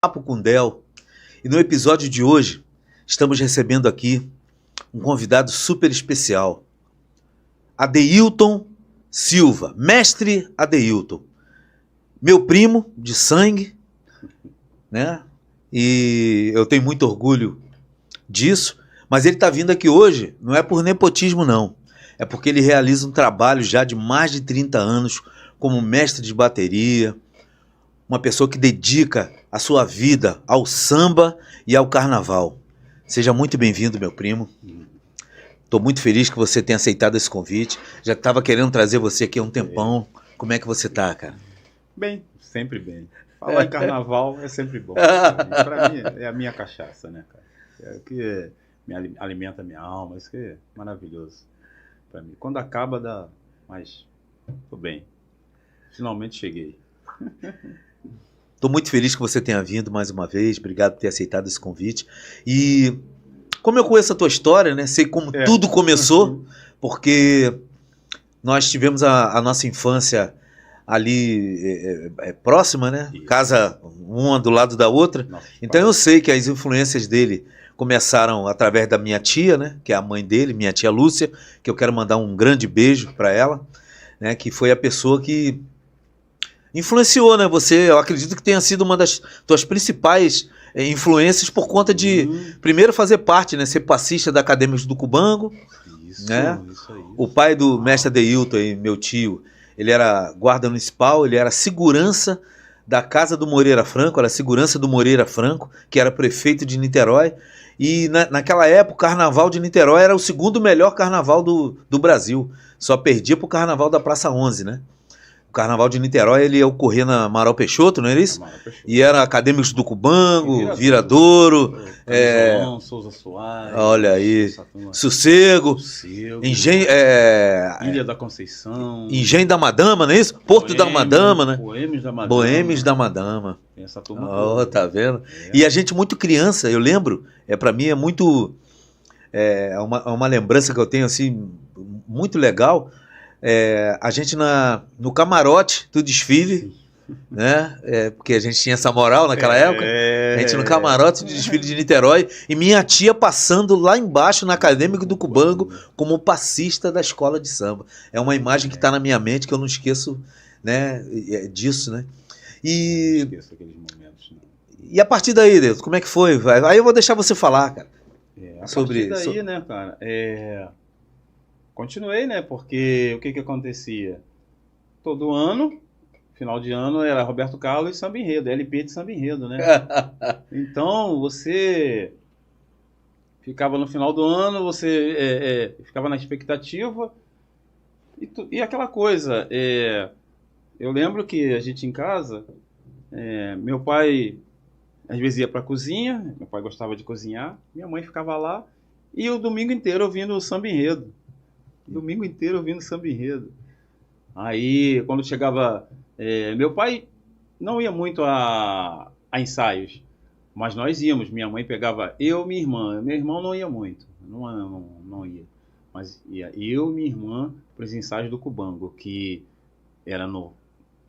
Papo com Del. E no episódio de hoje, estamos recebendo aqui um convidado super especial. Adeilton Silva, mestre Adeilton. Meu primo de sangue, né? E eu tenho muito orgulho disso, mas ele está vindo aqui hoje, não é por nepotismo não, é porque ele realiza um trabalho já de mais de 30 anos como mestre de bateria, uma pessoa que dedica a sua vida ao samba e ao carnaval. Seja muito bem-vindo, meu primo. Estou muito feliz que você tenha aceitado esse convite. Já estava querendo trazer você aqui há um tempão. Como é que você tá, cara? Bem, sempre bem. Falar em carnaval é sempre bom. Para mim é a minha cachaça, né, cara? É o que me alimenta a minha alma, isso que é maravilhoso para mim. Quando acaba, dá... Mas tô bem. Finalmente cheguei. Estou muito feliz que você tenha vindo mais uma vez. Obrigado por ter aceitado esse convite. E como eu conheço a tua história, né? Sei como tudo começou, porque nós tivemos a nossa infância ali próxima, né? Isso. Casa uma do lado da outra. Nossa, então eu sei que as influências dele começaram através da minha tia, né? Que é a mãe dele, minha tia Lúcia, que eu quero mandar um grande beijo para ela, né? Que foi a pessoa que influenciou, né? Você, eu acredito que tenha sido uma das tuas principais influências por conta de, primeiro, fazer parte, né? Ser passista da Acadêmicos do Cubango, né? Isso. O pai do mestre Adeilton, meu tio, ele era guarda municipal, ele era segurança da casa do Moreira Franco, era segurança do Moreira Franco, que era prefeito de Niterói. E naquela época o carnaval de Niterói era o segundo melhor carnaval do Brasil. Só perdia para o carnaval da Praça 11, né? O carnaval de Niterói, ele ia ocorrer na Amaral Peixoto, não era isso? E era Acadêmicos do Cubango, Viradouro, Souza Soares, olha aí, Sossego, Ilha da Conceição, Engenho da Madama, não é isso? Porto da Madama, né? Boêmios da Madama. Tem essa turma toda. Tá vendo? E a gente muito criança, eu lembro, para mim é muito, uma lembrança que eu tenho assim, muito legal. A gente no camarote do desfile, né? Porque a gente tinha essa moral naquela época. A gente no camarote do desfile de Niterói e minha tia passando lá embaixo na Acadêmico do Cubango como passista da escola de samba. É uma imagem que está na minha mente que eu não esqueço, né, disso, né? E não esqueço aqueles momentos, não. E a partir daí, Deus, como é que foi? Aí eu vou deixar você falar, cara. Partir daí, né, cara? Continuei, né? Porque o que acontecia? Todo ano, final de ano, era Roberto Carlos e Samba Enredo, LP de Samba Enredo, né? Então, você ficava no final do ano, você ficava na expectativa e aquela coisa. Eu lembro que a gente em casa, meu pai às vezes ia para a cozinha, meu pai gostava de cozinhar, minha mãe ficava lá e o domingo inteiro ouvindo o Samba Enredo. Domingo inteiro ouvindo Samba Enredo. Aí, quando chegava... meu pai não ia muito a ensaios, mas nós íamos. Minha mãe pegava eu e minha irmã. Meu irmão não ia muito, não ia. Mas ia eu e minha irmã para os ensaios do Cubango, que era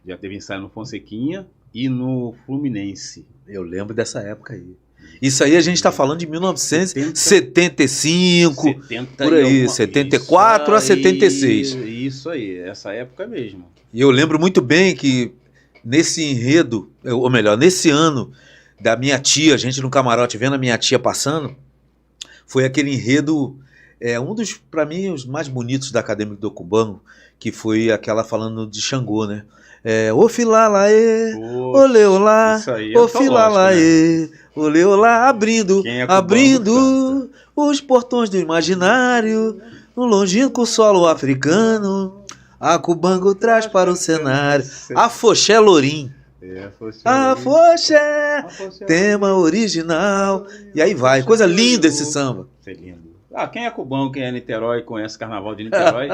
já teve ensaio no Fonsequinha e no Fluminense. Eu lembro dessa época aí. Isso aí a gente está falando de 1975, por aí, 74 a 76. Isso aí, essa época mesmo. E eu lembro muito bem que nesse enredo, ou melhor, nesse ano da minha tia, a gente no camarote vendo a minha tia passando, foi aquele enredo, um dos, para mim, os mais bonitos da Acadêmico do Cubango, que foi aquela falando de Xangô, né? Ô filalaê, olê olá, ô filalaê, olê olá, abrindo os portões do imaginário, no longínquo solo africano, a Cubango traz para o cenário, Afoxé Lourim. Afoxé, tema original. E aí vai, coisa linda esse samba. É lindo. Quem é Cubango, quem é Niterói, conhece o Carnaval de Niterói,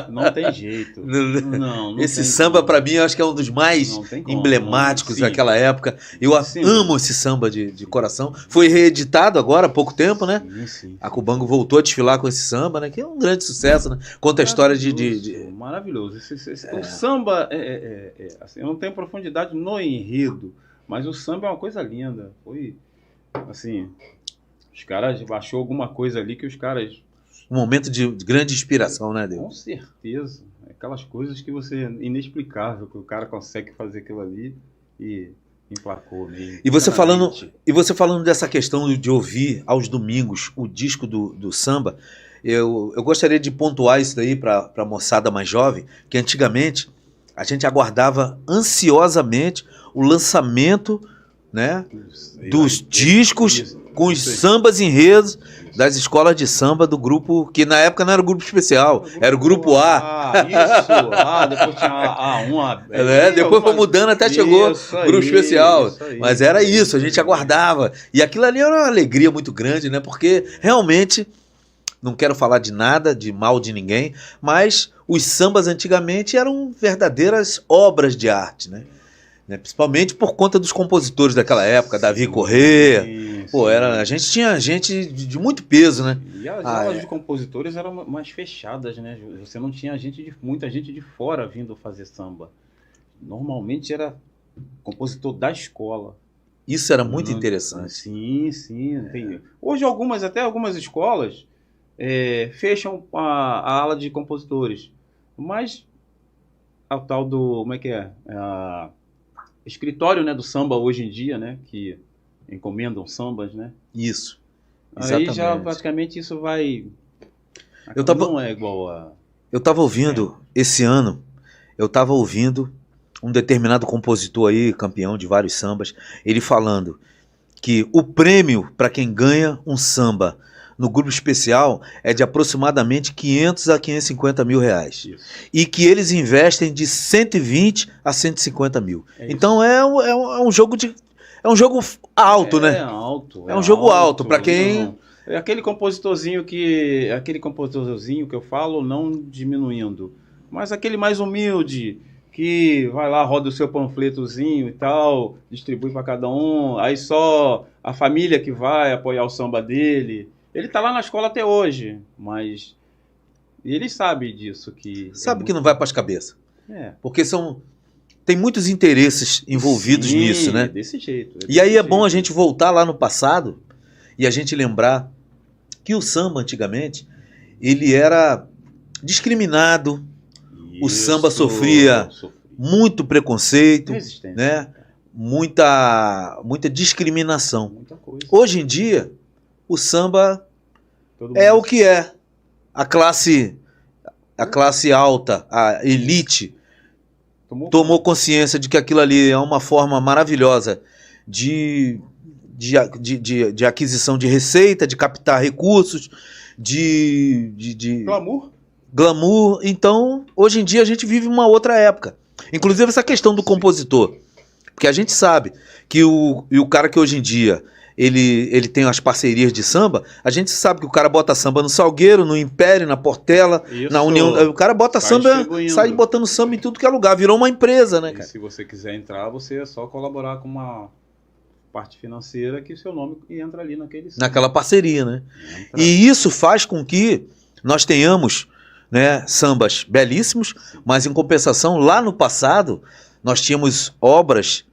não tem jeito. Não esse samba, para mim, eu acho que é um dos mais emblemáticos daquela época. Eu amo esse samba de coração. Foi reeditado agora há pouco tempo, né? Sim. A Cubango voltou a desfilar com esse samba, né? Que é um grande sucesso, né? Conta a história Maravilhoso. O samba, assim, eu não tenho profundidade no enredo, Mas o samba é uma coisa linda. Foi, assim, os caras achou alguma coisa ali que os caras... Um momento de grande inspiração, né, Deus? Com certeza. Aquelas coisas que você... Inexplicável, que o cara consegue fazer aquilo ali e emplacou mesmo. E você falando dessa questão de ouvir aos domingos o disco do samba, eu gostaria de pontuar isso daí para a moçada mais jovem, que antigamente a gente aguardava ansiosamente o lançamento, né, dos discos com os sambas enredos das escolas de samba do grupo, que na época não era o grupo especial, era o grupo A. Isso, depois tinha A1, depois foi mudando até chegou o grupo especial. Mas era isso, a gente aguardava. E aquilo ali era uma alegria muito grande, né? Porque realmente, não quero falar de nada, de mal de ninguém, mas os sambas antigamente eram verdadeiras obras de arte, né? Principalmente por conta dos compositores daquela época, Davi Corrêa. Pô, a gente tinha gente de muito peso, né? E as aulas de compositores eram mais fechadas, né? Você não tinha muita gente de fora vindo fazer samba. Normalmente era compositor da escola. Isso era muito interessante. Sim. Hoje até algumas escolas fecham a ala de compositores. Mas a tal do... Como é que é? Escritório, né, do samba hoje em dia, né, que encomendam sambas, né? Isso. Exatamente. Aí já praticamente isso vai... Não é igual a... Eu estava ouvindo, esse ano, um determinado compositor aí, campeão de vários sambas, ele falando que o prêmio para quem ganha um samba no grupo especial é de aproximadamente 500 a 550 mil reais. Isso. E que eles investem de 120 a 150 mil. Então é um jogo alto, né? É um jogo alto para quem... Aquele compositorzinho que eu falo, não diminuindo, mas aquele mais humilde, que vai lá, roda o seu panfletozinho e tal, distribui para cada um, aí só a família que vai apoiar o samba dele. Ele tá lá na escola até hoje, mas ele sabe disso. Sabe que não vai para as cabeças. Porque tem muitos interesses envolvidos nisso, né? Desse jeito. E aí é bom a gente voltar lá no passado e a gente lembrar que o samba antigamente, ele era discriminado, o samba sofria muito preconceito, né? Muita discriminação. Muita coisa. Hoje em dia, o samba o que é. A classe alta, a elite, tomou consciência de que aquilo ali é uma forma maravilhosa de aquisição de receita, de captar recursos, de glamour. Então, hoje em dia, a gente vive uma outra época. Inclusive, essa questão do compositor. Porque a gente sabe que o cara que hoje em dia ele tem as parcerias de samba, a gente sabe que o cara bota samba no Salgueiro, no Império, na Portela, na União. O cara bota samba, sai botando samba em tudo que é lugar. Virou uma empresa, né, cara? E se você quiser entrar, você é só colaborar com uma parte financeira que o seu nome entra ali naquela parceria, né? E isso faz com que nós tenhamos, né, sambas belíssimos, mas em compensação, lá no passado, nós tínhamos obras,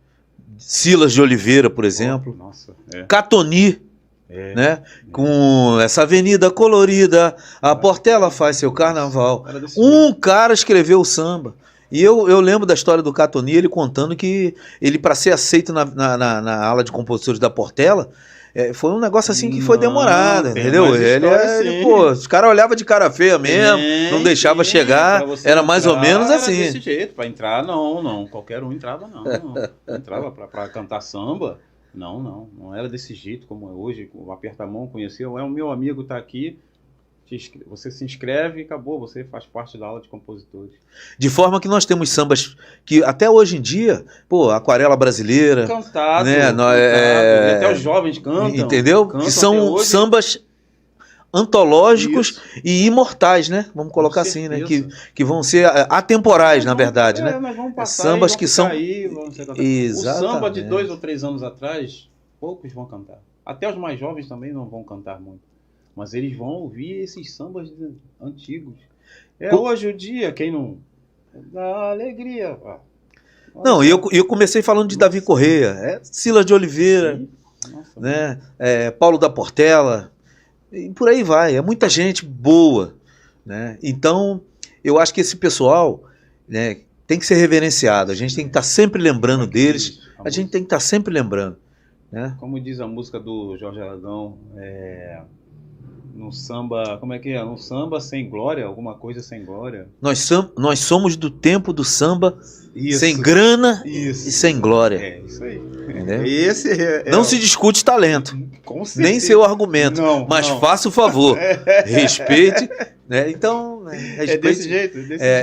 Silas de Oliveira, por exemplo, Catoni, né, com essa avenida colorida, a Portela faz seu carnaval. Um cara escreveu o samba. E eu lembro da história do Catoni, ele contando que ele, para ser aceito na ala de compositores da Portela, foi um negócio assim que foi demorado, entendeu? Os caras olhavam de cara feia mesmo, não deixava chegar, era mais ou menos assim. Desse jeito, para entrar, não, qualquer um entrava, não entrava para cantar samba, não era desse jeito como é hoje, aperta a mão, conheceu, o meu amigo tá aqui, você se inscreve e acabou, você faz parte da aula de compositores. De forma que nós temos sambas que até hoje em dia, Aquarela Brasileira, cantado, né? Até os jovens cantam. Entendeu? Que são sambas antológicos e imortais, né? Vamos colocar assim, né? Que vão ser atemporais, na verdade, né? Nós vamos passar sambas que são... O samba de 2 ou 3 anos atrás, poucos vão cantar. Até os mais jovens também não vão cantar muito. Mas eles vão ouvir esses sambas antigos. Hoje o dia, quem não... Dá alegria. Não, eu comecei falando de Davi Correia, Silas de Oliveira, Nossa, né? Paulo da Portela, e por aí vai. É muita gente boa, né? Então, eu acho que esse pessoal, né, tem que ser reverenciado. A gente tem que estar sempre lembrando deles. A gente tem que estar sempre lembrando, né? Como diz a música do Jorge Aragão, no samba, como é que é? No samba sem glória, alguma coisa sem glória. Nós somos do tempo do samba, Isso. sem grana Isso. e sem glória. É, isso aí. Entendeu? Esse Não se discute talento, com certeza. nem seu argumento, Não, mas não. faça o favor, respeite, né? Então, respeite. É desse jeito.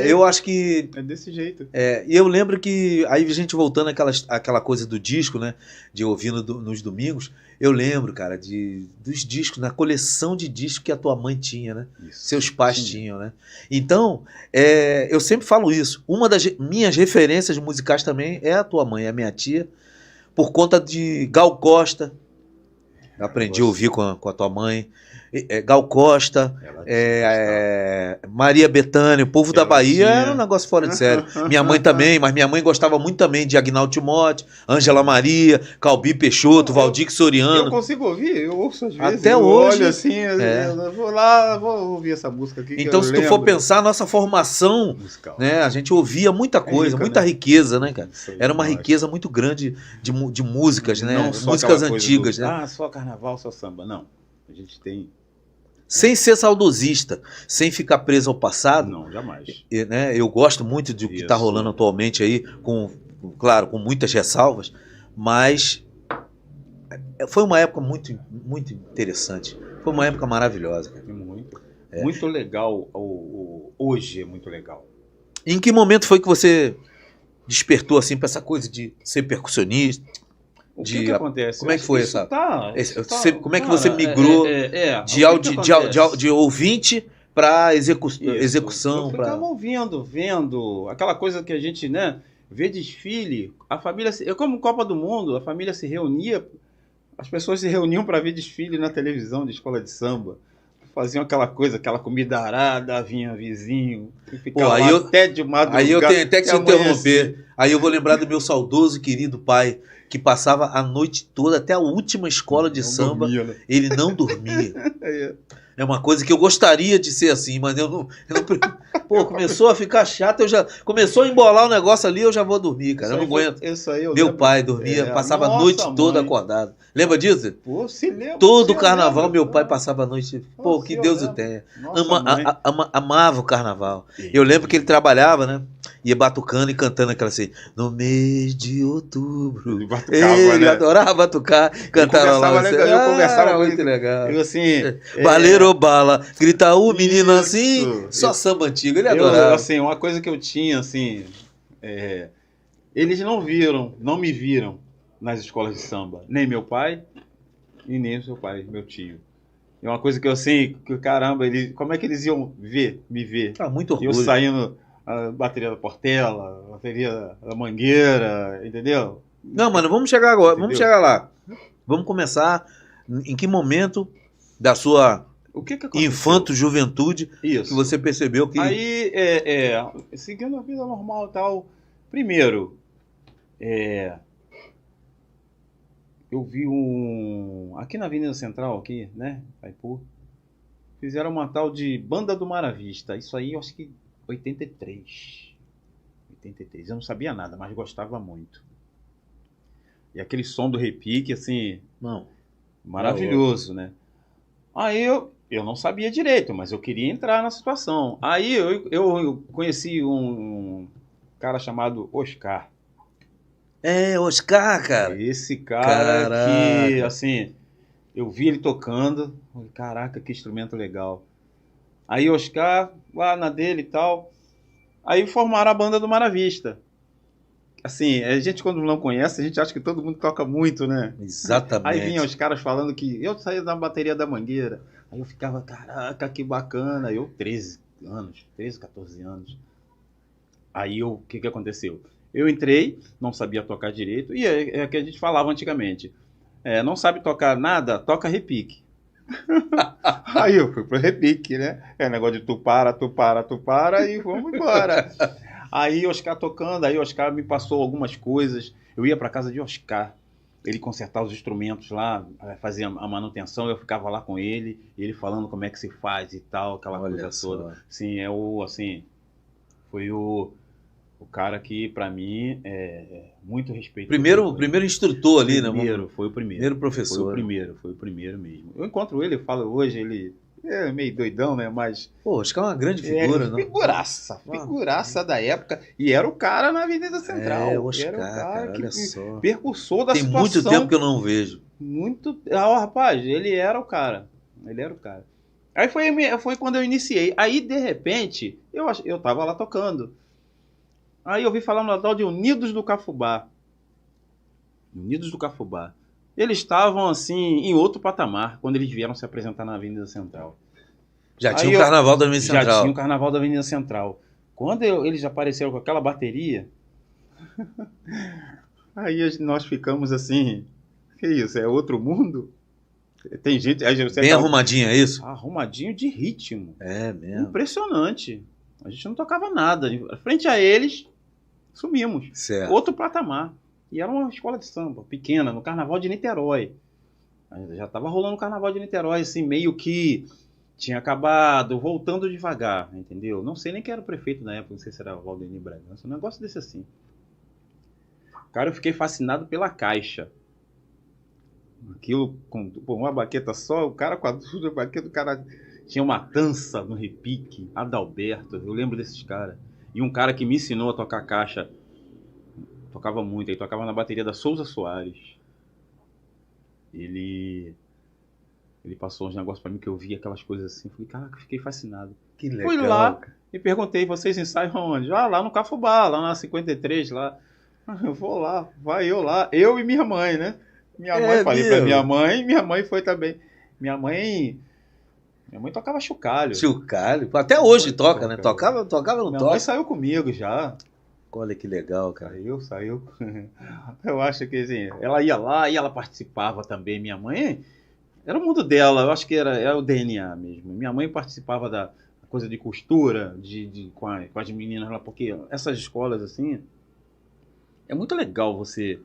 Eu acho que É desse jeito. e eu lembro que aí a gente voltando àquela coisa do disco, né, de ouvindo nos domingos, eu lembro, cara, dos discos, na coleção de discos que a tua mãe tinha, né? Isso. Seus pais tinham, né? Então, eu sempre falo isso. Uma das minhas referências musicais também é a tua mãe, a minha tia, por conta de Gal Costa. Eu aprendi a ouvir com a tua mãe. Gal Costa, Maria Bethânia, o povo da Bahia era um negócio fora de série. Minha mãe também, mas minha mãe gostava muito também de Agnaldo Timóteo, Ângela Maria, Calbi Peixoto, Valdir Soriano. Eu consigo ouvir, eu ouço às vezes. Até hoje. Olho assim, eu vou lá, vou ouvir essa música aqui. Então, se tu for pensar, a nossa formação, musical, né, a gente ouvia muita coisa, muita riqueza, né, cara? Era uma riqueza muito grande de músicas, né? Não só músicas antigas, né? só carnaval, só samba. Não. A gente tem. Sem ser saudosista, sem ficar preso ao passado. Não, jamais. Né, eu gosto muito do que está rolando atualmente aí, claro, com muitas ressalvas, mas foi uma época muito, muito interessante. Foi uma época maravilhosa. Muito legal. Hoje é muito legal. Em que momento foi que você despertou assim para essa coisa de ser percussionista? O que acontece? Como é que foi essa? Como é que você cara, migrou de ouvinte para execução? Eu ficava ouvindo, vendo aquela coisa que a gente, né, vê desfile. A família, como Copa do Mundo, a família se reunia, as pessoas se reuniam para ver desfile na televisão de escola de samba. Faziam aquela coisa, aquela comida arada, vinha vizinho, ficava até de madrugada. Aí eu tenho até que se interromper. Aí eu vou lembrar do meu saudoso querido pai, que passava a noite toda, até a última escola de samba, dormia, né? Ele não dormia. É uma coisa que eu gostaria de ser assim, mas eu não... Pô, começou a ficar chato, começou a embolar o negócio ali, eu já vou dormir, cara. Eu não aguento. Meu pai dormia, passava a noite toda acordado. Lembra disso? Pô, se lembra. Todo carnaval meu pai passava a noite. Pô, que Deus o tenha. Amava o carnaval. Eu lembro que ele trabalhava, né? Ia batucando e cantando aquela assim, no mês de outubro. Ele adorava batucar, cantava lá. Eu conversava muito legal. Eu assim... Baleiro bala, grita o menino assim, só samba antigo, ele adorava. Assim, uma coisa que eu tinha, assim, eles não me viram nas escolas de samba, nem meu pai e nem o seu pai, meu tio. É uma coisa que eu assim, que caramba, como é que eles iam me ver? Muito orgulho. Eu saindo a bateria da Portela, a bateria da Mangueira, entendeu? Não, mano, vamos chegar agora, vamos chegar lá. Vamos começar, em que momento da sua infanto-juventude que você percebeu que... Aí, seguindo a vida normal e tal, primeiro, eu vi aqui na Avenida Central, aqui, né, Itaipu, fizeram uma tal de Banda do Maravista. Isso aí, eu acho que 83. Eu não sabia nada, mas gostava muito. E aquele som do repique, assim, maravilhoso, né? Aí eu não sabia direito, mas eu queria entrar na situação. Aí eu conheci um cara chamado Oscar. Oscar, cara. Esse cara que, assim, eu vi ele tocando. Caraca, que instrumento legal. Aí Oscar, lá na dele e tal. Aí formaram a Banda do Maravista. Assim, a gente quando não conhece, a gente acha que todo mundo toca muito, né? Exatamente. Aí vinham os caras falando que eu saía da bateria da Mangueira. Aí eu ficava, caraca, que bacana. Eu, 13, 14 anos. Aí o que aconteceu? Eu entrei, não sabia tocar direito, e é o que a gente falava antigamente. Não sabe tocar nada, toca repique. Aí eu fui pro repique, né? Negócio de tu para, e vamos embora. Aí Oscar tocando, aí Oscar me passou algumas coisas. Eu ia para casa de Oscar, ele consertava os instrumentos lá, fazia a manutenção, eu ficava lá com ele falando como é que se faz e tal, aquela coisa toda. Sim, foi o cara que, para mim, muito respeito. Primeiro instrutor ali, né? Foi o primeiro. Primeiro professor. Foi o primeiro mesmo. Eu encontro ele, eu falo hoje, ele é meio doidão, né? Mas... Pô, acho que é uma grande figura, né? Figuraça da época. E era o cara na Avenida Central. Oscar, era o cara que olha só. Percursor da situação. Tem muito tempo que eu não vejo. Rapaz, ele era o cara. Aí foi quando eu iniciei. Aí, de repente, eu tava lá tocando. Aí eu ouvi falar no tal de Unidos do Cafubá. Eles estavam, assim, em outro patamar, quando eles vieram se apresentar na Avenida Central. Já tinha o Carnaval da Avenida Central. Já tinha o Carnaval da Avenida Central. Quando eles apareceram com aquela bateria, aí nós ficamos assim, que isso, é outro mundo? Tem gente... Bem arrumadinho, é isso? Arrumadinho de ritmo. É mesmo. Impressionante. A gente não tocava nada. Frente a eles, sumimos. Certo. Outro patamar. E era uma escola de samba, pequena, no Carnaval de Niterói. Já estava rolando o Carnaval de Niterói, assim, meio que tinha acabado, voltando devagar, entendeu? Não sei nem quem era o prefeito na época, não sei se era o Valdemir Bragança, um negócio desse assim. Cara, eu fiquei fascinado pela caixa. Aquilo com uma baqueta só, o cara com a baqueta, o cara tinha uma dança no repique, Adalberto, eu lembro desses caras. E um cara que me ensinou a tocar caixa, tocava muito, ele tocava na bateria da Souza Soares. Ele passou uns negócios pra mim que eu vi aquelas coisas assim. Falei, caraca, fiquei fascinado. Que legal. Fui lá e perguntei, vocês ensaiam onde? Lá no Cafubá, lá na 53, lá. Eu vou lá, vai eu lá. Eu e minha mãe, né? Falei pra minha mãe foi também. Minha mãe tocava chocalho. Chocalho? Até hoje toca, né? Tocava, não toca? Minha mãe saiu comigo já. Olha que legal, cara. Saiu. Eu acho que assim, ela ia lá e ela participava também. Minha mãe, era o mundo dela, eu acho que era o DNA mesmo. Minha mãe participava da coisa de costura, com as meninas lá, porque essas escolas assim, é muito legal você...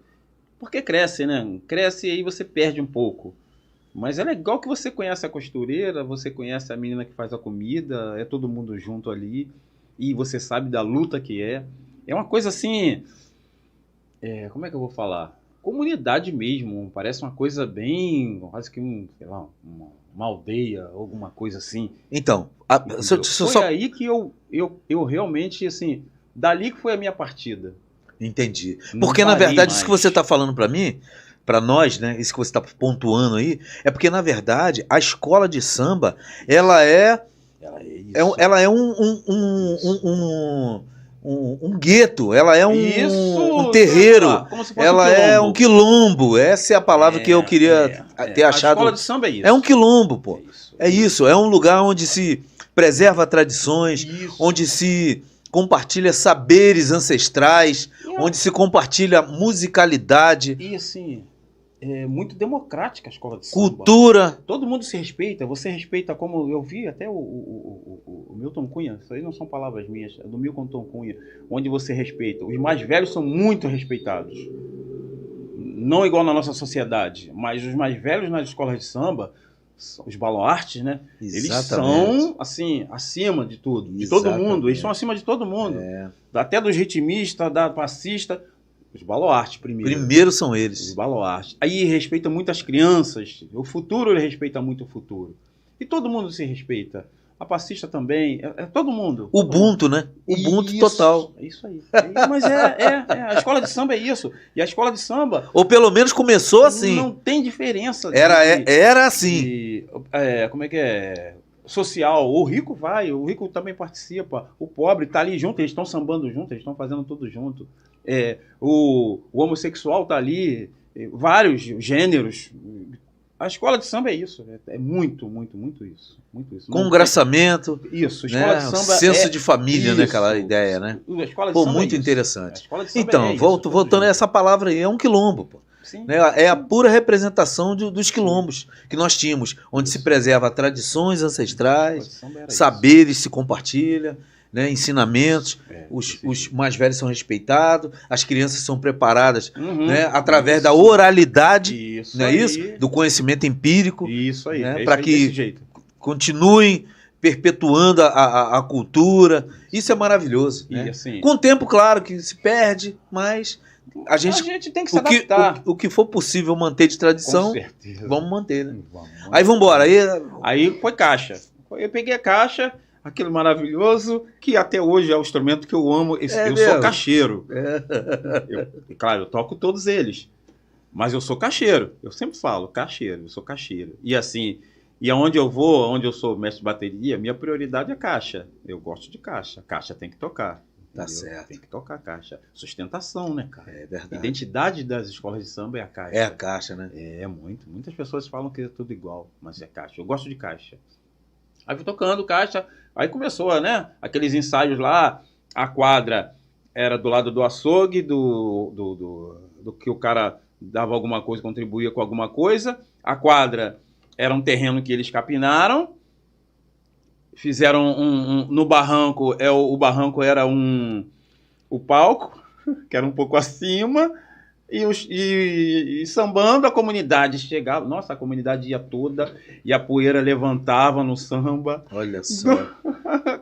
Porque cresce, né? Cresce e aí você perde um pouco. Mas é legal que você conhece a costureira, você conhece a menina que faz a comida, é todo mundo junto ali, e você sabe da luta que é. É uma coisa assim, como é que eu vou falar? Comunidade mesmo, parece uma coisa bem, quase que uma aldeia, alguma coisa assim. Então, foi aí que eu realmente, assim, dali que foi a minha partida. Entendi. Porque, na verdade, isso que você está falando para mim, para nós, né, isso que você está pontuando aí, é porque, na verdade, a escola de samba, ela é um gueto, ela é um terreiro, ela é um quilombo. Essa é a palavra que eu queria ter achado. A escola de samba é isso. É um quilombo, pô. É isso, é um lugar onde se preserva tradições, onde se compartilha saberes ancestrais, onde se compartilha musicalidade. E assim, é muito democrática a escola de samba. Cultura. Todo mundo se respeita, você respeita, como eu vi até o Milton Cunha, isso aí não são palavras minhas, é do Milton Cunha, onde você respeita. Os mais velhos são muito respeitados. Não igual na nossa sociedade, mas os mais velhos nas escolas de samba, os baluartes, né? Exatamente. Eles são, assim, acima de tudo, de todo mundo. Eles são acima de todo mundo. Até dos ritmistas, da passista. Os baluartes primeiro. Primeiro são eles. Os baluartes. Aí respeita muito as crianças. O futuro, ele respeita muito o futuro. E todo mundo se respeita. A passista também. Todo mundo. Ubuntu, né? Ubuntu isso, total. Isso aí. Mas a escola de samba é isso. E a escola de samba... Ou pelo menos começou assim. Não tem diferença. Era assim. Como é que é? Social. O rico vai. O rico também participa. O pobre tá ali junto. Eles estão sambando junto. Eles estão fazendo tudo junto. O homossexual tá ali. Vários gêneros. A escola de samba é isso. É muito, muito, muito isso. Muito isso. Congraçamento. Isso. Escola de samba senso de família, né? Aquela ideia, né? A escola de samba muito é interessante. Então, voltando a essa palavra aí, é um quilombo, pô. Né? É a pura representação dos quilombos que nós tínhamos, onde se preserva tradições ancestrais, saberes se compartilha. né, ensinamentos, os mais velhos são respeitados, as crianças são preparadas, né, através da oralidade, não é isso? Do conhecimento empírico, isso aí, né, para que continuem perpetuando a cultura. Isso é maravilhoso. Né? Assim, com o tempo, claro, que se perde, mas a gente tem que se adaptar. O que for possível manter de tradição, vamos manter. Né? Vamos. Aí vamos embora. Aí foi caixa. Eu peguei a caixa, aquilo maravilhoso, que até hoje é o instrumento que eu amo. Eu sou caixeiro. Claro, eu toco todos eles. Mas eu sou caixeiro. Eu sempre falo, caixeiro, eu sou caixeiro. E assim, e aonde eu vou, onde eu sou mestre de bateria, minha prioridade é caixa. Eu gosto de caixa. Caixa tem que tocar. Tá certo. Tem que tocar caixa. Sustentação, né, cara? É verdade. Identidade das escolas de samba é a caixa. É a caixa, né? Muito. Muitas pessoas falam que é tudo igual, mas é caixa. Eu gosto de caixa. Aí fui tocando caixa, aí começou, né? Aqueles ensaios lá, a quadra era do lado do açougue, do que o cara dava alguma coisa, contribuía com alguma coisa. A quadra era um terreno que eles capinaram, fizeram no barranco, o barranco era o palco, que era um pouco acima, e sambando, a comunidade chegava, nossa, a comunidade ia toda, e a poeira levantava no samba. Olha só,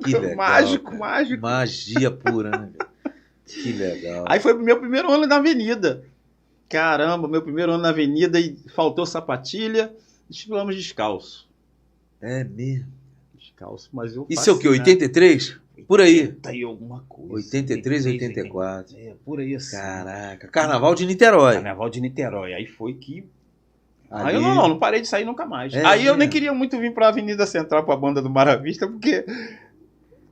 que legal. Mágico. Magia pura, né? Que legal. Aí foi o meu primeiro ano na avenida. Caramba, meu primeiro ano na avenida, e faltou sapatilha, desfilamos descalço. É mesmo? Descalço, mas eu Isso é o quê? 83? Por aí. Tá aí alguma coisa. 83, 84. Por aí assim. Caraca. Carnaval de Niterói. Carnaval de Niterói. Aí foi que... Ali... Aí eu não parei de sair nunca mais. Aí eu nem queria muito vir pra Avenida Central, pra banda do Maravista, porque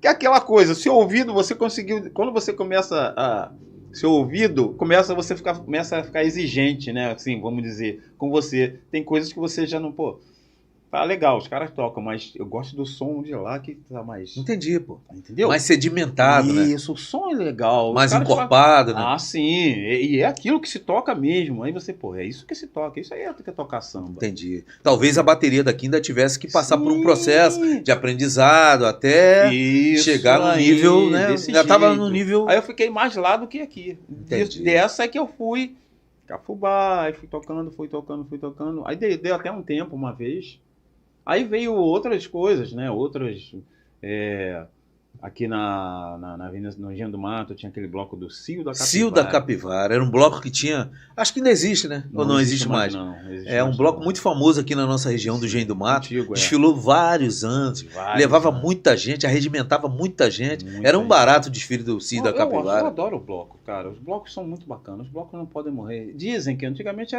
é aquela coisa, seu ouvido, você conseguiu... Quando você começa a... Seu ouvido, você começa a ficar exigente, né? Assim, vamos dizer, com você. Tem coisas que você já não... Pô, tá legal, os caras tocam, mas eu gosto do som de lá que tá mais... Entendi, pô. Entendeu? Mais sedimentado, né? Isso, o som é legal. Mais encorpado, né? Ah, sim. E é aquilo que se toca mesmo. Aí você, pô, é isso que se toca. Isso aí é que é tocar samba. Entendi. Talvez a bateria daqui ainda tivesse que passar por um processo de aprendizado até chegar no nível, né? Já tava no nível... Aí eu fiquei mais lá do que aqui. Entendi. Dessa é que eu fui Cafubá, aí fui tocando. Aí deu até um tempo, uma vez. Aí veio outras coisas, né? Aqui na Avenida no Engenho do Mato tinha aquele bloco do Cio da Capivara. Cio da Capivara. Era um bloco que tinha... Acho que ainda existe, né? Ou não existe mais? Não, é um bloco muito famoso aqui na nossa região do Engenho do Mato. Antigo, desfilou vários anos. Levava muita gente, arregimentava muita gente. Era um barato o desfile do Cio da Capivara. Eu adoro o bloco, cara. Os blocos são muito bacanas. Os blocos não podem morrer. Dizem que antigamente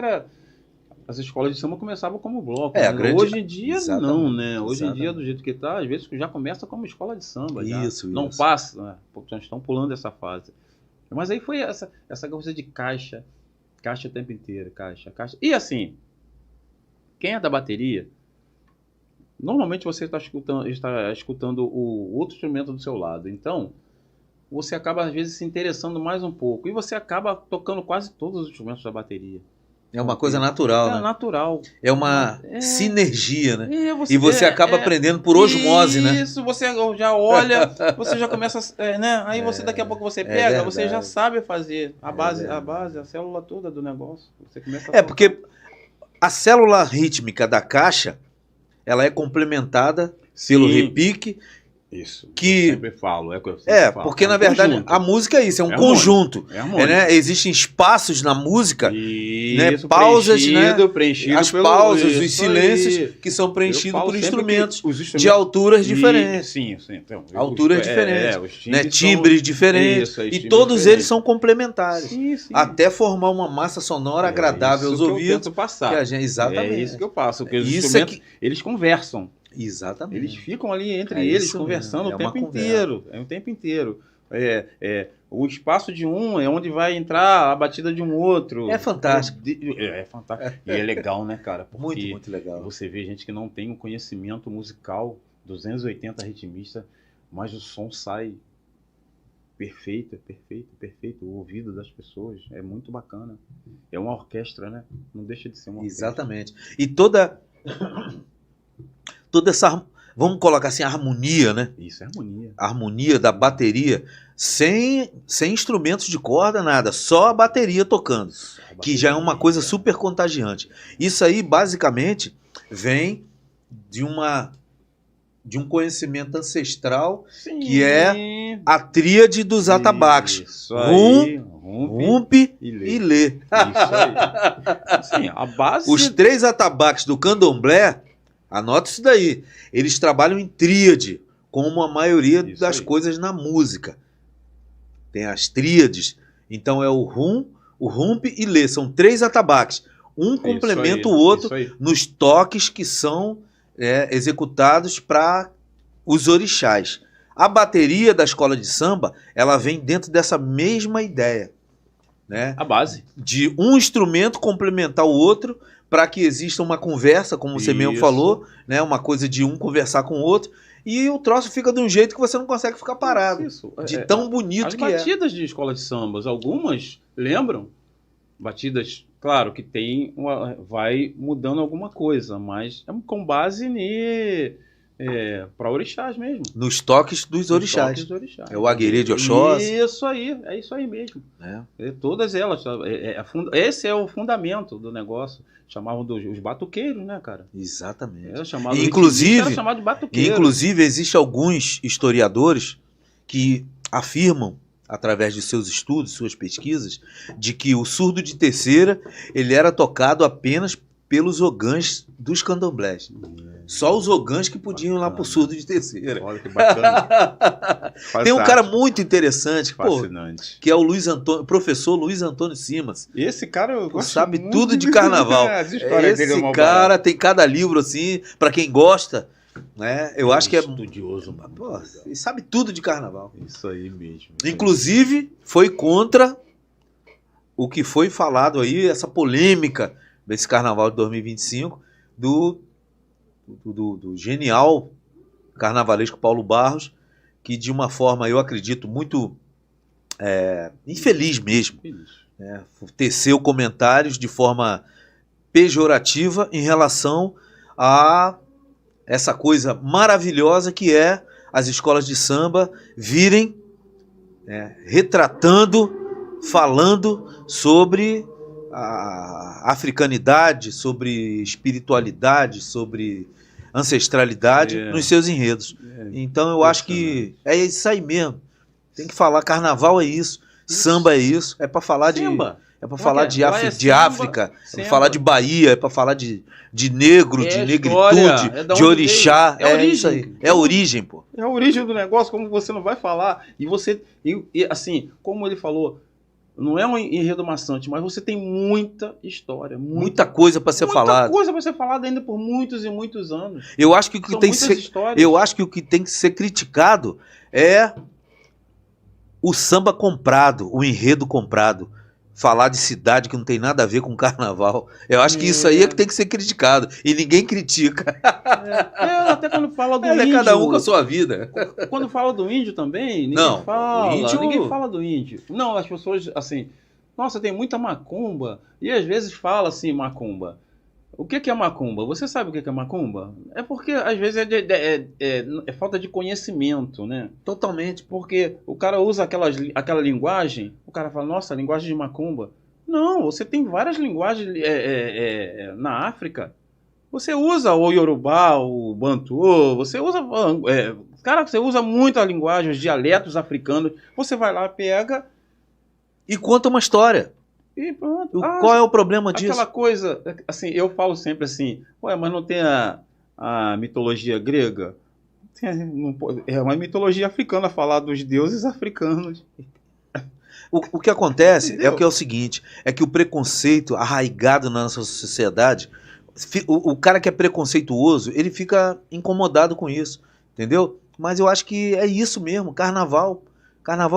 as escolas de samba começavam como bloco. Hoje em dia não, né? Hoje em dia, do jeito que está, às vezes já começa como escola de samba. Isso. Não passa, né? Já estão pulando essa fase. Mas aí foi essa coisa de caixa o tempo inteiro, caixa. E assim, quem é da bateria, normalmente você está escutando o outro instrumento do seu lado. Então, você acaba às vezes se interessando mais um pouco. E você acaba tocando quase todos os instrumentos da bateria. É uma coisa natural, né? É natural. É uma sinergia, né? E você acaba aprendendo por osmose, né? Isso, você já olha, você já começa, né? Aí você daqui a pouco você pega, você já sabe fazer a base, a célula toda do negócio. Você começa a porque a célula rítmica da caixa, ela é complementada pelo repique. Isso, que eu sempre falo. Porque na verdade a música é isso, é um conjunto. Né? Existem espaços na música, né? Pausas, preenchido as pausas, os silêncios que são preenchidos por instrumentos de alturas diferentes. Sim. Então, alturas diferentes, né? Timbres diferentes. E todos eles são complementares. Sim. Até formar uma massa sonora agradável aos ouvidos. Exatamente. É isso que eu passo. Porque os instrumentos, eles conversam. Exatamente. Eles ficam ali entre eles conversando o tempo inteiro. É o tempo inteiro. O espaço de um é onde vai entrar a batida de um outro. É fantástico. É fantástico. E é legal, né, cara? Porque muito legal. Você vê gente que não tem um conhecimento musical, 280 ritmistas, mas o som sai perfeito. O ouvido das pessoas é muito bacana. É uma orquestra, né? Não deixa de ser uma orquestra. Exatamente. E toda essa vamos colocar assim, a harmonia, né? Isso é harmonia. A harmonia da bateria, sem instrumentos de corda, nada, só a bateria tocando, que já é uma coisa super contagiante. Isso aí, basicamente, vem de um conhecimento ancestral, sim, que é a tríade dos atabaques. Isso aí. Rump e lê. Isso aí. Sim, a base... Os 3 atabaques do candomblé, anota isso daí, eles trabalham em tríade, como a maioria isso das aí. coisas na música. Tem as tríades, então é o rump e lê, são 3 atabaques. Um complementa o outro nos toques que são executados para os orixás. A bateria da escola de samba, ela vem dentro dessa mesma ideia, né? A base. De um instrumento complementar o outro para que exista uma conversa, como você mesmo falou, né? Uma coisa de um conversar com o outro, e o troço fica de um jeito que você não consegue ficar parado. Isso. De tão bonito que é. As batidas de escola de sambas, algumas lembram batidas, claro que vai mudando alguma coisa, mas é com base para orixás mesmo. Nos toques dos orixás. É o Aguerê de Oxóssi. Isso aí, é isso aí mesmo. Todas elas. Esse é o fundamento do negócio. Chamavam os batuqueiros, né, cara? Exatamente. Era chamado de batuqueiro. Inclusive, existem alguns historiadores que afirmam, através de seus estudos, suas pesquisas, de que o surdo de terceira ele era tocado apenas pelos ogãs dos candomblés. Só os ogãs que podiam ir lá pro surdo de terceira. Olha que bacana. Tem um cara muito interessante, fascinante, que é o professor Luiz Antônio Simas. Esse cara eu gosto sabe muito tudo de carnaval. Esse cara tem cada livro assim, para quem gosta, né? Eu acho que é estudioso, ele sabe tudo de carnaval. Isso aí mesmo. Inclusive foi contra o que foi falado aí, essa polêmica desse carnaval de 2025 do genial carnavalesco Paulo Barros, que de uma forma, eu acredito, muito infeliz mesmo, teceu comentários de forma pejorativa em relação a essa coisa maravilhosa que é as escolas de samba virem retratando, falando sobre a africanidade, sobre espiritualidade, sobre ancestralidade nos seus enredos. Então eu acho que é isso aí mesmo. Tem que falar, carnaval é isso, samba é isso, é para falar samba. É para falar de África, é para falar de Bahia, é para falar de negro, de negritude, de orixá. É isso aí. É a origem, pô. É a origem do negócio, como você não vai falar. E assim, como ele falou, não é um enredo maçante, mas você tem muita história. Muita coisa para ser falada. Muita coisa para ser falada ainda por muitos e muitos anos. Eu acho que o que tem que ser criticado é o samba comprado, o enredo comprado. Falar de cidade que não tem nada a ver com carnaval. Eu acho que isso aí é que tem que ser criticado. E ninguém critica. Até quando fala do índio. Cada um com a sua vida. Quando fala do índio também, ninguém fala. Ninguém fala do índio. Não, as pessoas, assim, nossa, tem muita macumba. E às vezes fala assim, macumba. O que é macumba? Você sabe o que é macumba? É porque, às vezes, é falta de conhecimento, né? Totalmente. Porque o cara usa aquela linguagem, o cara fala, nossa, linguagem de macumba. Não, você tem várias linguagens na África. Você usa o Yorubá, o Bantu, você usa... você usa muito a linguagem, os dialetos africanos. Você vai lá, pega... E conta uma história. E pronto. Qual é o problema disso? Aquela coisa, assim, eu falo sempre assim, mas não tem a mitologia grega? É uma mitologia africana falar dos deuses africanos. O que acontece é o seguinte, é que o preconceito arraigado na nossa sociedade, o cara que é preconceituoso, ele fica incomodado com isso, entendeu? Mas eu acho que é isso mesmo, carnaval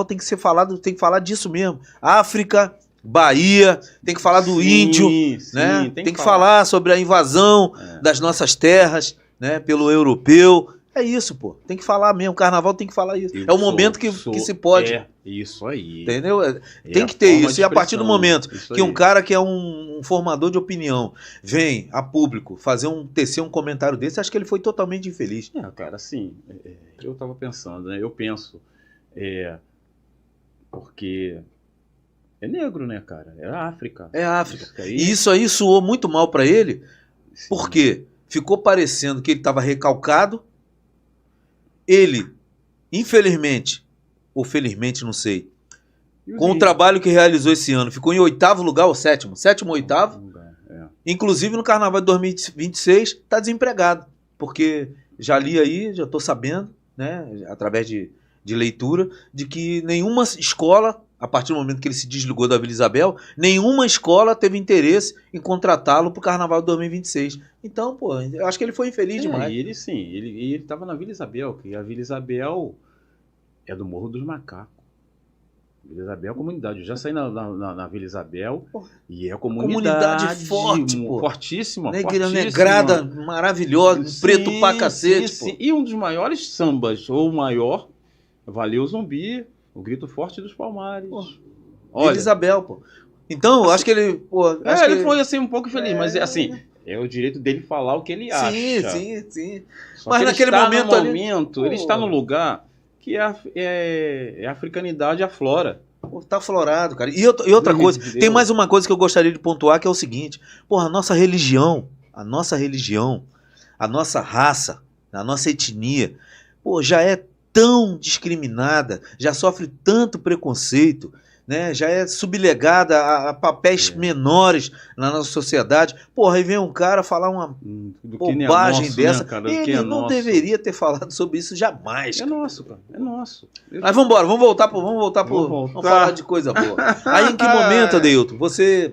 tem que ser falado, tem que falar disso mesmo. África, Bahia, tem que falar do índio, né? Tem que falar sobre a invasão das nossas terras, né, pelo europeu. É isso, pô. Tem que falar mesmo. O carnaval tem que falar isso. É o momento que se pode. É isso aí. Entendeu? Tem que ter isso. E a partir do momento que um cara que é um formador de opinião vem a público tecer um comentário desse, acho que ele foi totalmente infeliz. Cara, assim, eu tava pensando, né? Eu penso, porque é negro, né, cara? É a África. É a África. E isso aí soou muito mal pra ele, porque ficou parecendo que ele tava recalcado. Ele, infelizmente, ou felizmente, não sei, com o trabalho que realizou esse ano, ficou em 8º lugar ou 7º? 7º ou 8º? Inclusive no Carnaval de 2026 está desempregado, porque já li aí, já estou sabendo, né, através de leitura, de que nenhuma escola, a partir do momento que ele se desligou da Vila Isabel, nenhuma escola teve interesse em contratá-lo para o Carnaval de 2026. Então, pô, eu acho que ele foi infeliz demais. E ele estava na Vila Isabel, que a Vila Isabel é do Morro dos Macacos. Vila Isabel é comunidade. Eu já saí na Vila Isabel e é comunidade forte, pô. Fortíssima. Negrada, maravilhosa, preto pra cacete. Sim. E um dos maiores sambas, ou o maior, Valeu Zumbi, o Grito Forte dos Palmares. Olha, Vila Isabel, pô. Então, eu acho que ele... Pô, ele foi assim um pouco feliz, mas assim... É o direito dele falar o que ele acha. Sim. Mas naquele momento ele está no lugar que a africanidade aflora. Pô, tá aflorado, cara. E outra coisa, tem mais uma coisa que eu gostaria de pontuar, que é o seguinte. Porra, a nossa religião, a nossa raça, a nossa etnia, pô, já é tão discriminada, já sofre tanto preconceito, né? Já é sublegada a papéis menores na nossa sociedade. Porra, aí vem um cara falar uma bobagem dessa. Né, cara? Ele não deveria ter falado sobre isso jamais. É nosso, cara. É nosso. Mas vamos voltar vamos falar de coisa boa. Aí em que momento, Adeilton, você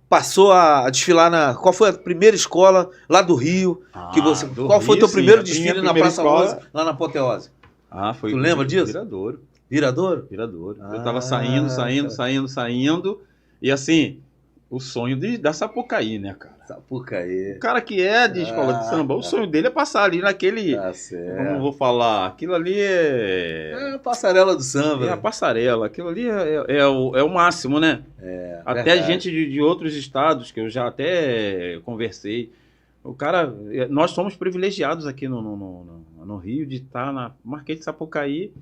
passou a desfilar qual foi a primeira escola lá do Rio? Qual foi o teu primeiro desfile na Praça Rosa, lá na Apoteose? Foi. Tu lembra disso? Viradouro? Eu tava saindo. E assim, o sonho da Sapucaí, né, cara? Sapucaí. O cara que é de escola de samba, o sonho dele é passar ali naquele... Tá certo. Como vou falar? Aquilo ali é a passarela do samba. É a passarela. Aquilo ali é o máximo, né? Até verdade. Gente de outros estados, que eu já até conversei. O cara... Nós somos privilegiados aqui no Rio de estar na Marquês de Sapucaí.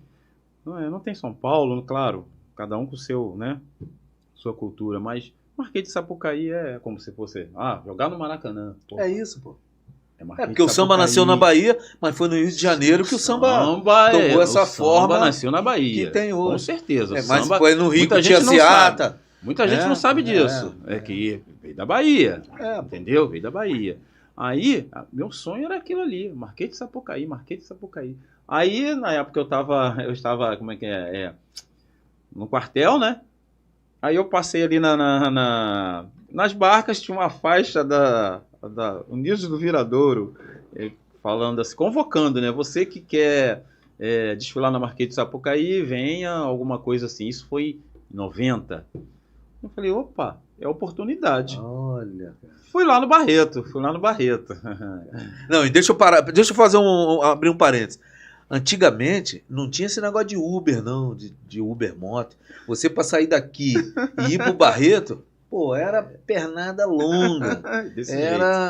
Não tem São Paulo, claro, cada um com seu, né, sua cultura, mas Marquês de Sapucaí é como se fosse, jogar no Maracanã. Pô. É isso, pô. Porque o samba nasceu na Bahia, mas foi no Rio de Janeiro que o samba tomou essa forma. O samba nasceu na Bahia. Que tem hoje. Com certeza. Mas foi no Rio que tinha Seata. Muita gente não sabe disso. Que veio da Bahia. Entendeu? Veio da Bahia. Aí, meu sonho era aquilo ali, Marquês de Sapucaí. Aí, na época, eu estava, como é que no quartel, né? Aí eu passei ali nas barcas, tinha uma faixa da Unidos do Viradouro, falando assim, convocando, né? Você que quer desfilar na Marquês de Sapucaí, venha, alguma coisa assim. Isso foi em 90. Eu falei, opa, é oportunidade. Olha, cara. Fui lá no Barreto. Não, e deixa eu fazer abrir um parênteses. Antigamente, não tinha esse negócio de Uber, não, de Uber Moto. Você, para sair daqui e ir pro Barreto, pô, era pernada longa.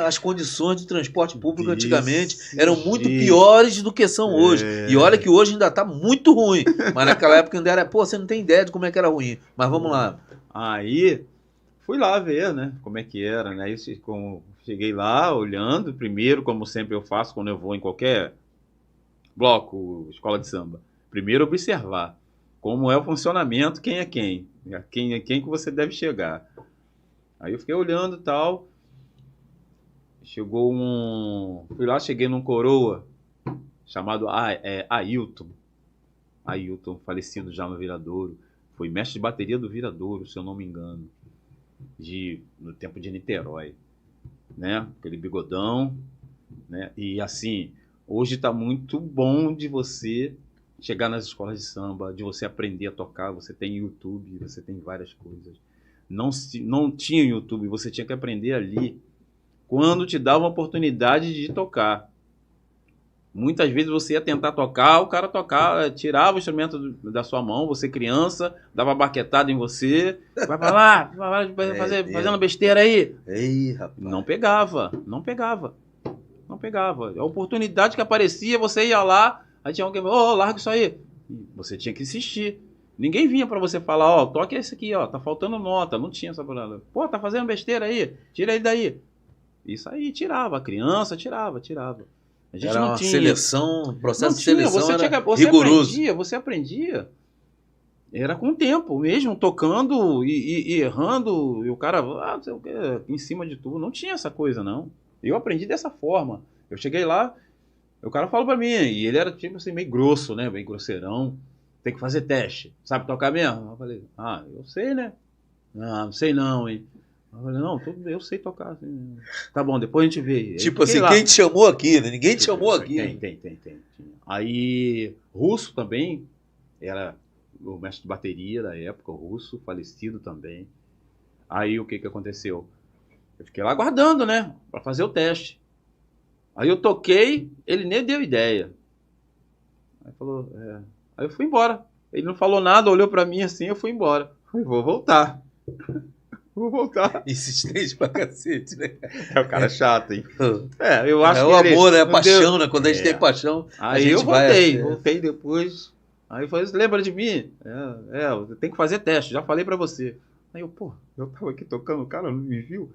As condições de transporte público antigamente eram muito piores do que são hoje. E olha que hoje ainda tá muito ruim. Mas naquela época ainda era, você não tem ideia de como é que era ruim. Mas vamos lá. Aí, fui lá ver, né, como é que era, né? Como cheguei lá, olhando, primeiro, como sempre eu faço quando eu vou em qualquer bloco, escola de samba. Primeiro observar como é o funcionamento, quem é quem que você deve chegar. Aí eu fiquei olhando e tal. Fui lá, cheguei num coroa chamado Ailton. Ailton, falecido já no Viradouro. Foi mestre de bateria do Viradouro, se eu não me engano. No tempo de Niterói. Né? Aquele bigodão. Né? E assim... Hoje está muito bom de você chegar nas escolas de samba, de você aprender a tocar. Você tem YouTube, você tem várias coisas. Não tinha YouTube, você tinha que aprender ali. Quando te dava uma oportunidade de tocar. Muitas vezes você ia tentar tocar, o cara tocava, tirava o instrumento da sua mão, você criança, dava baquetada em você, vai pra lá, vai fazendo besteira aí. Ei, rapaz. Não pegava. A oportunidade que aparecia, você ia lá, aí tinha alguém, larga isso aí. Você tinha que insistir. Ninguém vinha pra você falar, toca esse aqui, tá faltando nota. Não tinha essa parada. Pô, tá fazendo besteira aí, tira ele daí. Isso aí tirava, a criança tirava. A gente era não uma tinha seleção, processo de seleção você era você rigoroso. Você aprendia. Era com o tempo mesmo, tocando e errando, e o cara, não sei o que, em cima de tudo. Não tinha essa coisa, não. Eu aprendi dessa forma. Eu cheguei lá, o cara falou pra mim, e ele era tipo assim, meio grosso, né? Meio grosseirão. Tem que fazer teste. Sabe tocar mesmo? Eu falei, eu sei, né? Não sei não, hein? Eu falei, não, eu sei tocar. Assim. Tá bom, depois a gente vê. Tipo assim, quem te chamou aqui, né? Ninguém te chamou aqui. Tem. Aí, Russo também, era o mestre de bateria da época, o Russo, falecido também. Aí, o que aconteceu? Eu fiquei lá aguardando, né? Pra fazer o teste. Aí eu toquei, ele nem deu ideia. Aí falou, Aí eu fui embora. Ele não falou nada, olhou pra mim assim, eu fui embora. Falei, vou voltar. Insistente pra cacete, né? É o cara chato, hein? Eu acho que o amor, é a paixão, né? Quando a gente tem paixão, aí eu voltei depois. Aí eu falei, lembra de mim? Tem que fazer teste, já falei pra você. Aí eu tava aqui tocando, o cara não me viu.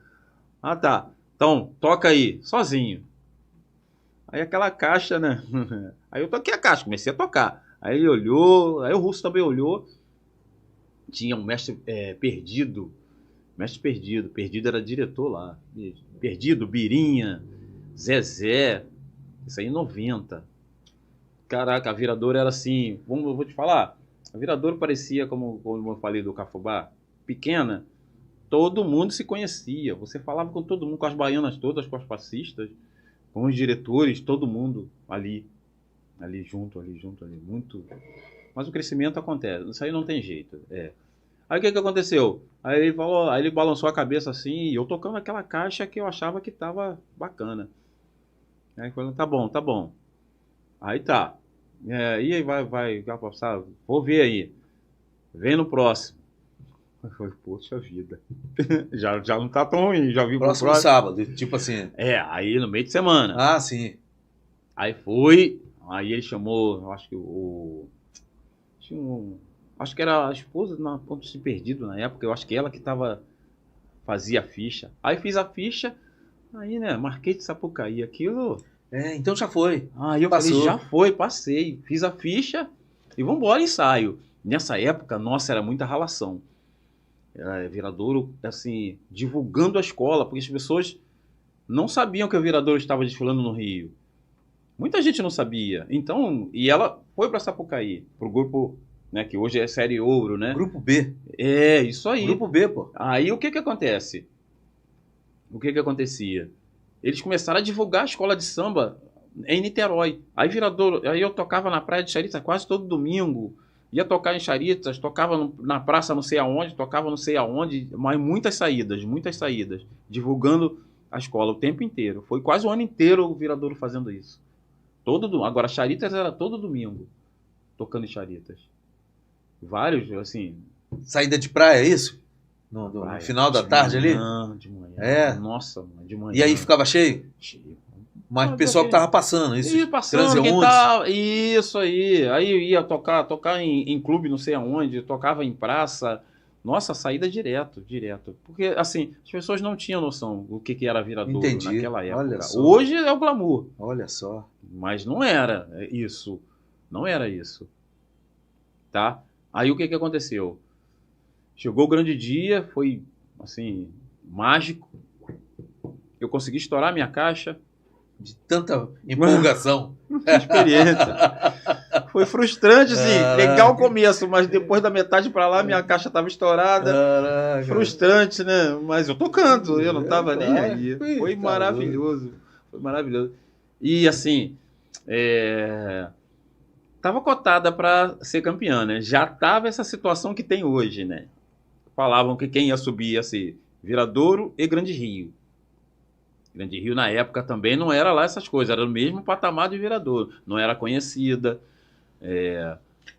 Ah, tá. Então, toca aí, sozinho. Aí aquela caixa, né? Aí eu toquei a caixa, comecei a tocar. Aí ele olhou, aí o Russo também olhou. Tinha um mestre Perdido. Mestre Perdido era diretor lá. Perdido, Birinha, Zezé. Isso aí em 90. Caraca, a Viradouro era assim. Eu vou te falar. A Viradouro parecia, como eu falei do Cafubá, pequena. Todo mundo se conhecia. Você falava com todo mundo, com as baianas todas, com as passistas, com os diretores, todo mundo ali junto, muito. Mas o crescimento acontece. Isso aí não tem jeito. Aí o que aconteceu? Aí ele balançou a cabeça assim, e eu tocando aquela caixa que eu achava que tava bacana. Aí ele falou, tá bom. Aí tá. E aí vai passar, vou ver aí. Vem no próximo. Eu falei, poxa vida. já não tá tão ruim, já vi próximo sábado, tipo assim. Aí no meio de semana. Ah, sim. Aí foi, aí ele chamou, eu acho que acho que era a esposa na Ponto de Perdido na época, eu acho que ela que fazia a ficha. Aí fiz a ficha, aí, né, marquei de Sapucaí, aquilo... então já foi. Aí eu falei, já foi, passei. Fiz a ficha e vambora, ensaio. Nessa época, nossa, era muita ralação. Era Viradouro, assim, divulgando a escola, porque as pessoas não sabiam que a Viradouro estava desfilando no Rio. Muita gente não sabia. Então, e ela foi para Sapucaí, pro grupo, né, que hoje é Série Ouro, né? Grupo B. Isso aí. Grupo B, pô. Aí o que acontece? O que acontecia? Eles começaram a divulgar a escola de samba em Niterói. Aí eu tocava na praia de Charita quase todo domingo. Ia tocar em Charitas, tocava na praça não sei aonde, tocava não sei aonde, mas muitas saídas, divulgando a escola o tempo inteiro. Foi quase o ano inteiro o Viradouro fazendo isso. Agora, Charitas era todo domingo, tocando em Charitas. Vários, assim... Saída de praia, é isso? No final da tarde ali? De manhã. Nossa, de manhã. E aí ficava cheio? Cheio. Mas o pessoal que tava passando, isso? Ia passando, isso aí. Aí ia tocar em clube não sei aonde, tocava em praça. Nossa, saída direto. Porque, assim, as pessoas não tinham noção do que era Viradouro naquela época. Olha só. Hoje é o glamour. Olha só. Mas não era isso. Não era isso. Tá? Aí o que aconteceu? Chegou o grande dia, foi, assim, mágico. Eu consegui estourar minha caixa. De tanta empolgação. Experiência. Foi frustrante, assim. Caraca. Legal o começo, mas depois da metade pra lá, minha caixa tava estourada. Caraca. Frustrante, né? Mas eu tocando, eu não tava nem aí. Foi maravilhoso. Foi maravilhoso. E, assim, tava cotada pra ser campeã, né? Já tava essa situação que tem hoje, né? Falavam que quem ia subir ia ser Viradouro e Grande Rio. Grande Rio, na época, também não era lá essas coisas, era o mesmo patamar de Viradouro. Não era conhecida.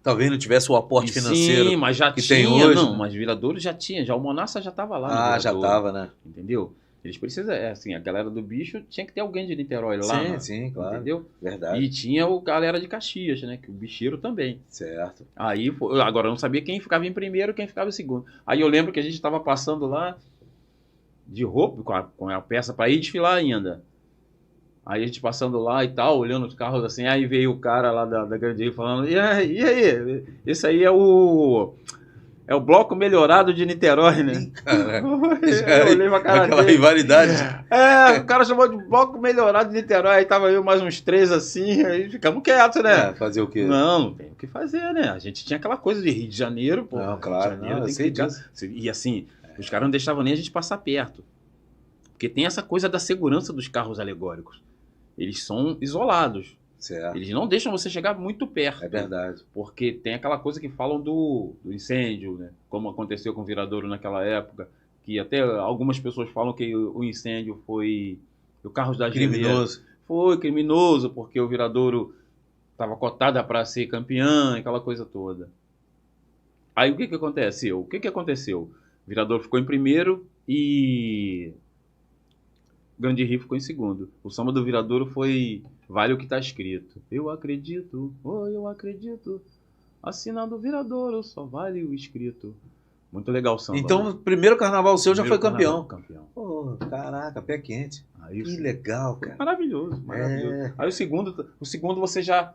Talvez não tivesse o aporte financeiro Sim, mas já que tinha, tem hoje. não, né? mas Viradouro já tinha, já o Monassa já estava lá no Ah, já Viradouro, estava, né? entendeu? Eles precisam, assim, a galera do bicho tinha que ter alguém de Niterói lá, Sim, claro. entendeu? Verdade. E tinha o galera de Caxias, né, que o bicheiro também. Certo. Aí, agora eu não sabia quem ficava em primeiro e quem ficava em segundo. Aí eu lembro que a gente estava passando lá de roupa, com a peça para ir desfilar ainda. Aí a gente passando lá e tal, olhando os carros assim, aí veio o cara lá da Grande Rio falando, e aí, esse aí é o bloco melhorado de Niterói, né? Ih, caraca. Eu olhei pra cara Aquela dele. rivalidade. O cara chamou de bloco melhorado de Niterói, aí tava eu mais uns 3 assim, aí ficamos quietos, né? Fazer o quê? Não, não tem o que fazer, né? A gente tinha aquela coisa de Rio de Janeiro, pô. Não, claro, Rio de Janeiro eu tem sei que ficar. disso. E assim, os caras não deixavam nem a gente passar perto. Porque tem essa coisa da segurança dos carros alegóricos. Eles são isolados. Certo. Eles não deixam você chegar muito perto. É verdade. Porque tem aquela coisa que falam do incêndio, né? Como aconteceu com o Viradouro naquela época, que até algumas pessoas falam que o incêndio foi o carro da Criminoso. Foi criminoso, porque o Viradouro estava cotada para ser campeã, aquela coisa toda. Aí o que aconteceu? O que aconteceu? O Viradouro ficou em primeiro e Grande Rio ficou em segundo. O samba do Viradouro foi Vale o que tá escrito. Eu acredito, eu acredito. Assinado o Viradouro, só vale o escrito. Muito legal o samba. Então, o primeiro carnaval seu já foi campeão. Campeão. Pô, caraca, pé quente. Aí, que legal, cara. Maravilhoso, maravilhoso. Aí o segundo você já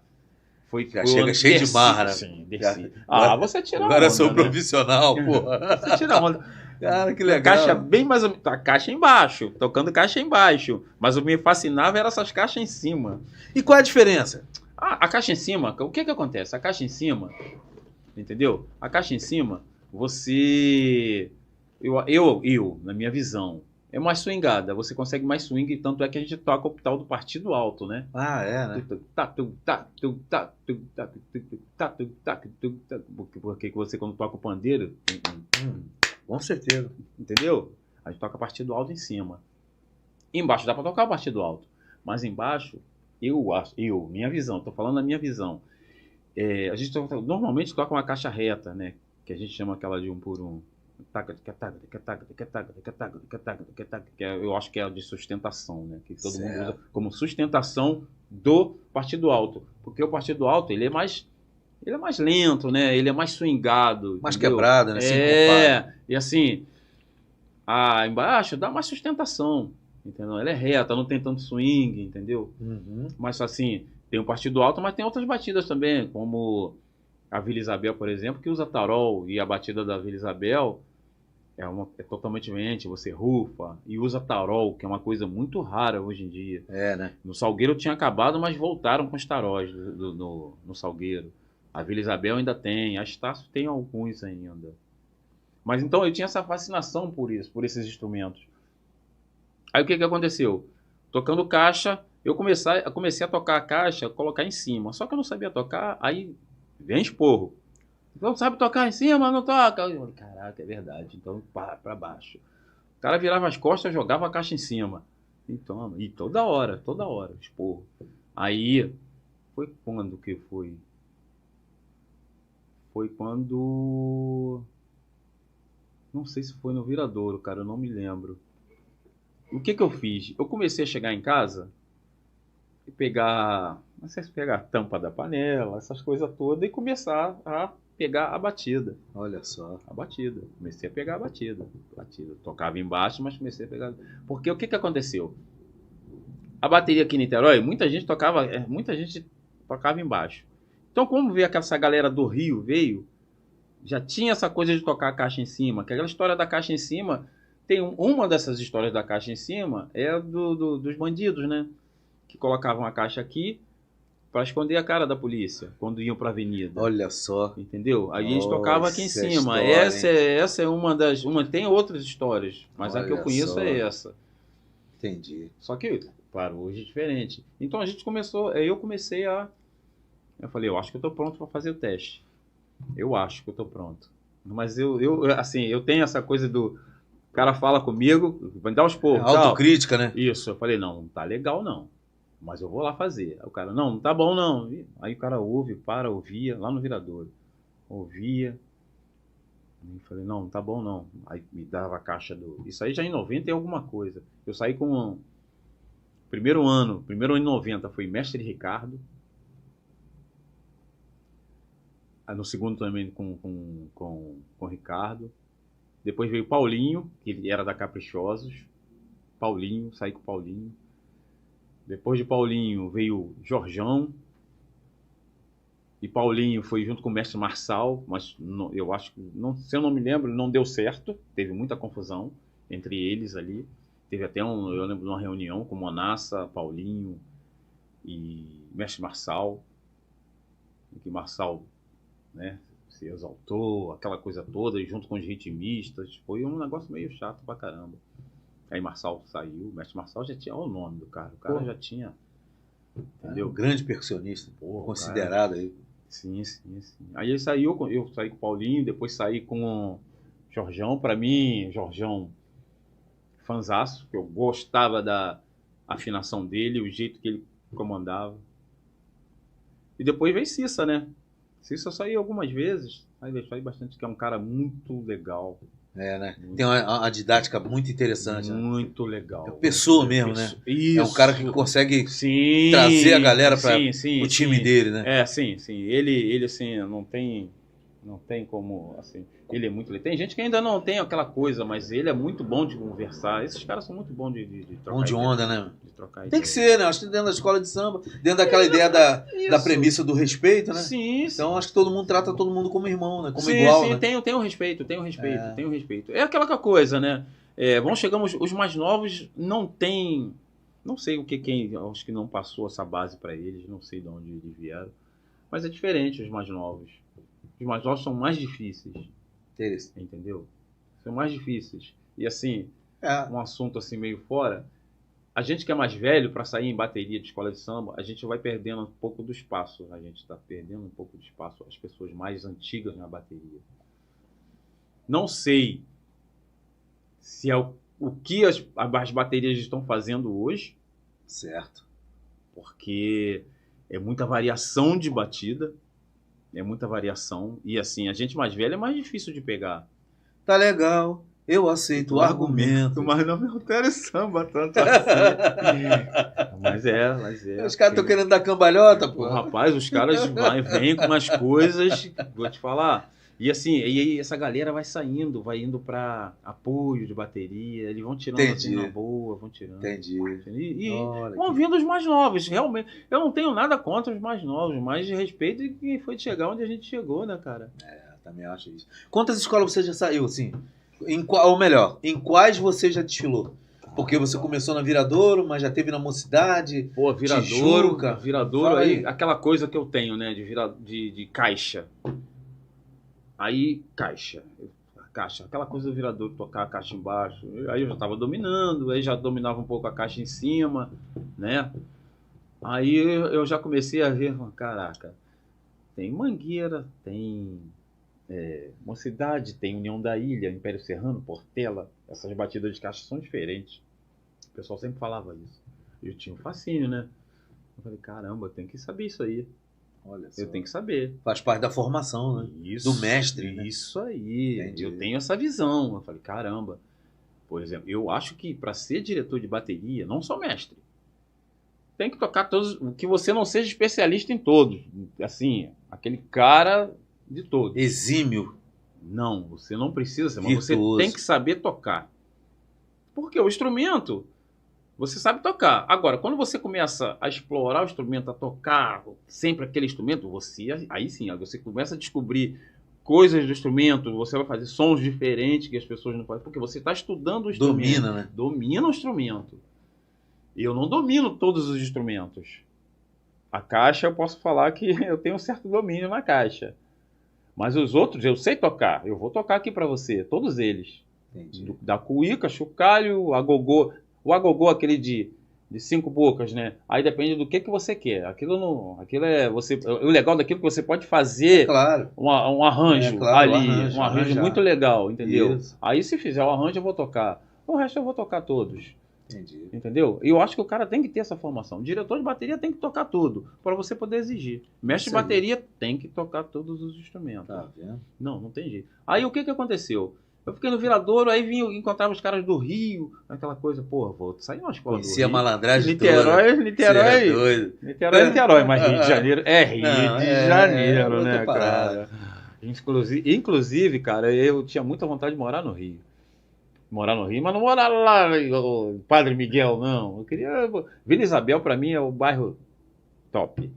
foi. Já chega cheio de marra, né? Sim, desci. Você tira Agora onda, eu sou né? profissional, pô. Você tira onda. Cara, que legal. Caixa bem mais ou menos. A caixa embaixo, tocando caixa embaixo. Mas o que me fascinava era essas caixas em cima. E qual é a diferença? A caixa em cima, o que acontece? A caixa em cima, entendeu? A caixa em cima, você. Eu, na minha visão, é mais swingada. Você consegue mais swing, tanto é que a gente toca o tal do partido alto, né? Ah, é, né? Porque você, quando toca o pandeiro. Com certeza. Entendeu? A gente toca partido alto em cima. Embaixo dá pra tocar o partido alto. Mas embaixo, minha visão, tô falando da minha visão. A gente normalmente toca uma caixa reta, né? Que a gente chama aquela de 1 por 1. Que eu acho que é a de sustentação, né? Que todo mundo usa como sustentação do partido alto. Porque o partido alto, ele é mais lento, né? Ele é mais swingado. Mais entendeu? quebrado, né? E assim, embaixo dá mais sustentação, entendeu? Ela é reta, não tem tanto swing, entendeu? Uhum. Mas assim, tem o partido alto, mas tem outras batidas também, como a Vila Isabel, por exemplo, que usa tarol, e a batida da Vila Isabel é totalmente diferente, você rufa e usa tarol, que é uma coisa muito rara hoje em dia. Né? No Salgueiro tinha acabado, mas voltaram com os taróis no Salgueiro. A Vila Isabel ainda tem, a Estácio tem alguns ainda. Mas então eu tinha essa fascinação por esses instrumentos. Aí o que aconteceu? Tocando caixa, eu comecei a tocar a caixa, colocar em cima. Só que eu não sabia tocar, aí vem esporro. Não sabe tocar em cima, não toca. Eu falei, caraca, é verdade. Então para baixo. O cara virava as costas, jogava a caixa em cima. Então, e toda hora, esporro. Aí, foi quando que foi? Foi quando... Não sei se foi no Viradouro, cara, eu não me lembro. O que eu fiz? Eu comecei a chegar em casa e pegar... Não sei se pegar a tampa da panela, essas coisas todas, e começar a pegar a batida. Olha só. A batida. Comecei a pegar a batida. Tocava embaixo, mas comecei a pegar... Porque o que aconteceu? A bateria aqui em Niterói, muita gente tocava embaixo. Então, como veio essa galera do Rio, já tinha essa coisa de tocar a caixa em cima. Que aquela história da caixa em cima, tem uma dessas histórias da caixa em cima, é dos bandidos, né? Que colocavam a caixa aqui para esconder a cara da polícia, quando iam para a avenida. Olha só. Entendeu? Aí a gente tocava aqui em cima. História, essa é uma das... tem outras histórias, mas a que eu conheço é essa. Entendi. Só que, claro, hoje é diferente. Então a gente eu comecei a... Eu falei, eu acho que eu tô pronto para fazer o teste. Eu acho que eu tô pronto. Mas eu tenho essa coisa O cara fala comigo, vai me dar os porros. Autocrítica, né? Isso. Eu falei, não tá legal não. Mas eu vou lá fazer. Aí o cara, não tá bom não. Aí o cara ouvia, lá no Viradouro. Ouvia. E falei, não tá bom não. Aí me dava a caixa do... Isso aí já em 90 e alguma coisa. Eu saí com... Primeiro ano em 90 foi Mestre Ricardo. Aí no segundo também com o Ricardo. Depois veio Paulinho, que ele era da Caprichosos. Paulinho, saí com o Paulinho. Depois de Paulinho veio Jorjão. E Paulinho foi junto com o mestre Marçal, mas não, eu acho que, se eu não me lembro, não deu certo. Teve muita confusão entre eles ali. Teve até eu lembro de uma reunião com Monassa, Paulinho e mestre Marçal. Em que Marçal, né, se exaltou, aquela coisa toda, junto com os ritmistas. Foi um negócio meio chato pra caramba. Aí Marçal saiu, o mestre Marçal já tinha o nome do cara. O cara já tinha, entendeu? Um grande percussionista, considerado aí. Sim. Aí ele saiu, eu saí com o Paulinho, depois saí com o Jorjão. Pra mim, Jorjão, fanzaço, que eu gostava da afinação dele, o jeito que ele comandava. E depois veio Cissa, né? Cissa eu saí algumas vezes, aí eu saí bastante, que é um cara muito legal. Né? Tem uma didática muito interessante. Muito legal. É pessoa mesmo, né? Isso. É um cara que consegue trazer a galera para o time dele, né? Sim. Ele assim, não tem como, assim, ele é muito... Tem gente que ainda não tem aquela coisa, mas ele é muito bom de conversar. Esses caras são muito bons de trocar bom de ideia, onda, né? De trocar tem ideia. Que ser, né? Acho que dentro da escola de samba, dentro daquela ideia da premissa do respeito, né? Sim. Então acho que todo mundo trata todo mundo como irmão, né? Como igual, né? Tem um respeito. É aquela coisa, né? Chegamos, os mais novos não tem... Não sei o que quem... Acho que não passou essa base para eles, não sei de onde eles vieram. Mas é diferente os mais novos. Os mais novos são mais difíceis. Entendeu? São mais difíceis. E assim, um assunto assim meio fora, a gente que é mais velho, para sair em bateria de escola de samba, a gente vai perdendo um pouco do espaço. A gente está perdendo um pouco de espaço às pessoas mais antigas na bateria. Não sei se é o que as baterias estão fazendo hoje. Certo. Porque é muita variação de batida. É muita variação. E assim, a gente mais velha é mais difícil de pegar. Tá legal, eu aceito o argumento. Mas não me altera samba tanto assim. mas é. Os caras estão querendo dar cambalhota, pô. Rapaz, os caras vêm com umas coisas, vou te falar. E assim, e essa galera vai saindo, vai indo pra apoio de bateria, eles vão tirando assim na boa, vão tirando. Entendi. E vão vindo os mais novos, realmente. Eu não tenho nada contra os mais novos, mas de respeito de quem foi chegar onde a gente chegou, né, cara? Também acho isso. Quantas escolas você já saiu, assim? Ou melhor, em quais você já desfilou? Porque você começou na Viradouro, mas já teve na Mocidade. Pô, Viradouro aí, aquela coisa que eu tenho, né, de caixa. Aí, caixa, aquela coisa do Viradouro, tocar a caixa embaixo. Aí eu já estava dominando, aí já dominava um pouco a caixa em cima, né? Aí eu já comecei a ver, caraca, tem Mangueira, tem Mocidade, tem União da Ilha, Império Serrano, Portela. Essas batidas de caixa são diferentes. O pessoal sempre falava isso. Eu tinha um fascínio, né? Eu falei, caramba, eu tenho que saber isso aí. Olha só. Eu tenho que saber. Faz parte da formação, né? Isso, do mestre, né? Isso aí. Entendi. Eu tenho essa visão. Eu falei, caramba. Por exemplo, eu acho que para ser diretor de bateria, não só mestre, tem que tocar todos, que você não seja especialista em todos. Assim, aquele cara de todos. Exímio. Não, você não precisa ser, mas você tem que saber tocar. Porque o instrumento, você sabe tocar. Agora, quando você começa a explorar o instrumento, a tocar sempre aquele instrumento, aí sim, você começa a descobrir coisas do instrumento, você vai fazer sons diferentes que as pessoas não fazem, porque você está estudando o instrumento. Domina, né? Domina o instrumento. Eu não domino todos os instrumentos. A caixa, eu posso falar que eu tenho um certo domínio na caixa. Mas os outros, eu sei tocar. Eu vou tocar aqui para você, todos eles. Entendi. Da cuíca, chocalho, agogô. O agogô, aquele de de 5 bocas, né? Aí depende do que você quer. Aquilo não, aquilo é você. O legal daquilo é que você pode fazer Claro. um arranjo Claro, ali, um arranjo muito legal, entendeu? Isso. Aí se fizer o arranjo eu vou tocar. O resto eu vou tocar todos. Entendi. Entendeu? E eu acho que o cara tem que ter essa formação. O diretor de bateria tem que tocar tudo, para você poder exigir. Mestre de bateria tem que tocar todos os instrumentos. Tá vendo? Não tem jeito. Aí o que aconteceu? Eu fiquei no Viradouro, aí encontrava os caras do Rio, aquela coisa, porra, vou sair uma escola do Rio. Conhecia a malandragem Niterói, toda. Niterói, mas Rio de Janeiro é Rio de Janeiro, né, cara? Inclusive, cara, eu tinha muita vontade de morar no Rio. Morar no Rio, mas não morar lá, o Padre Miguel, não. Eu queria... Vila Isabel, pra mim, é o bairro top.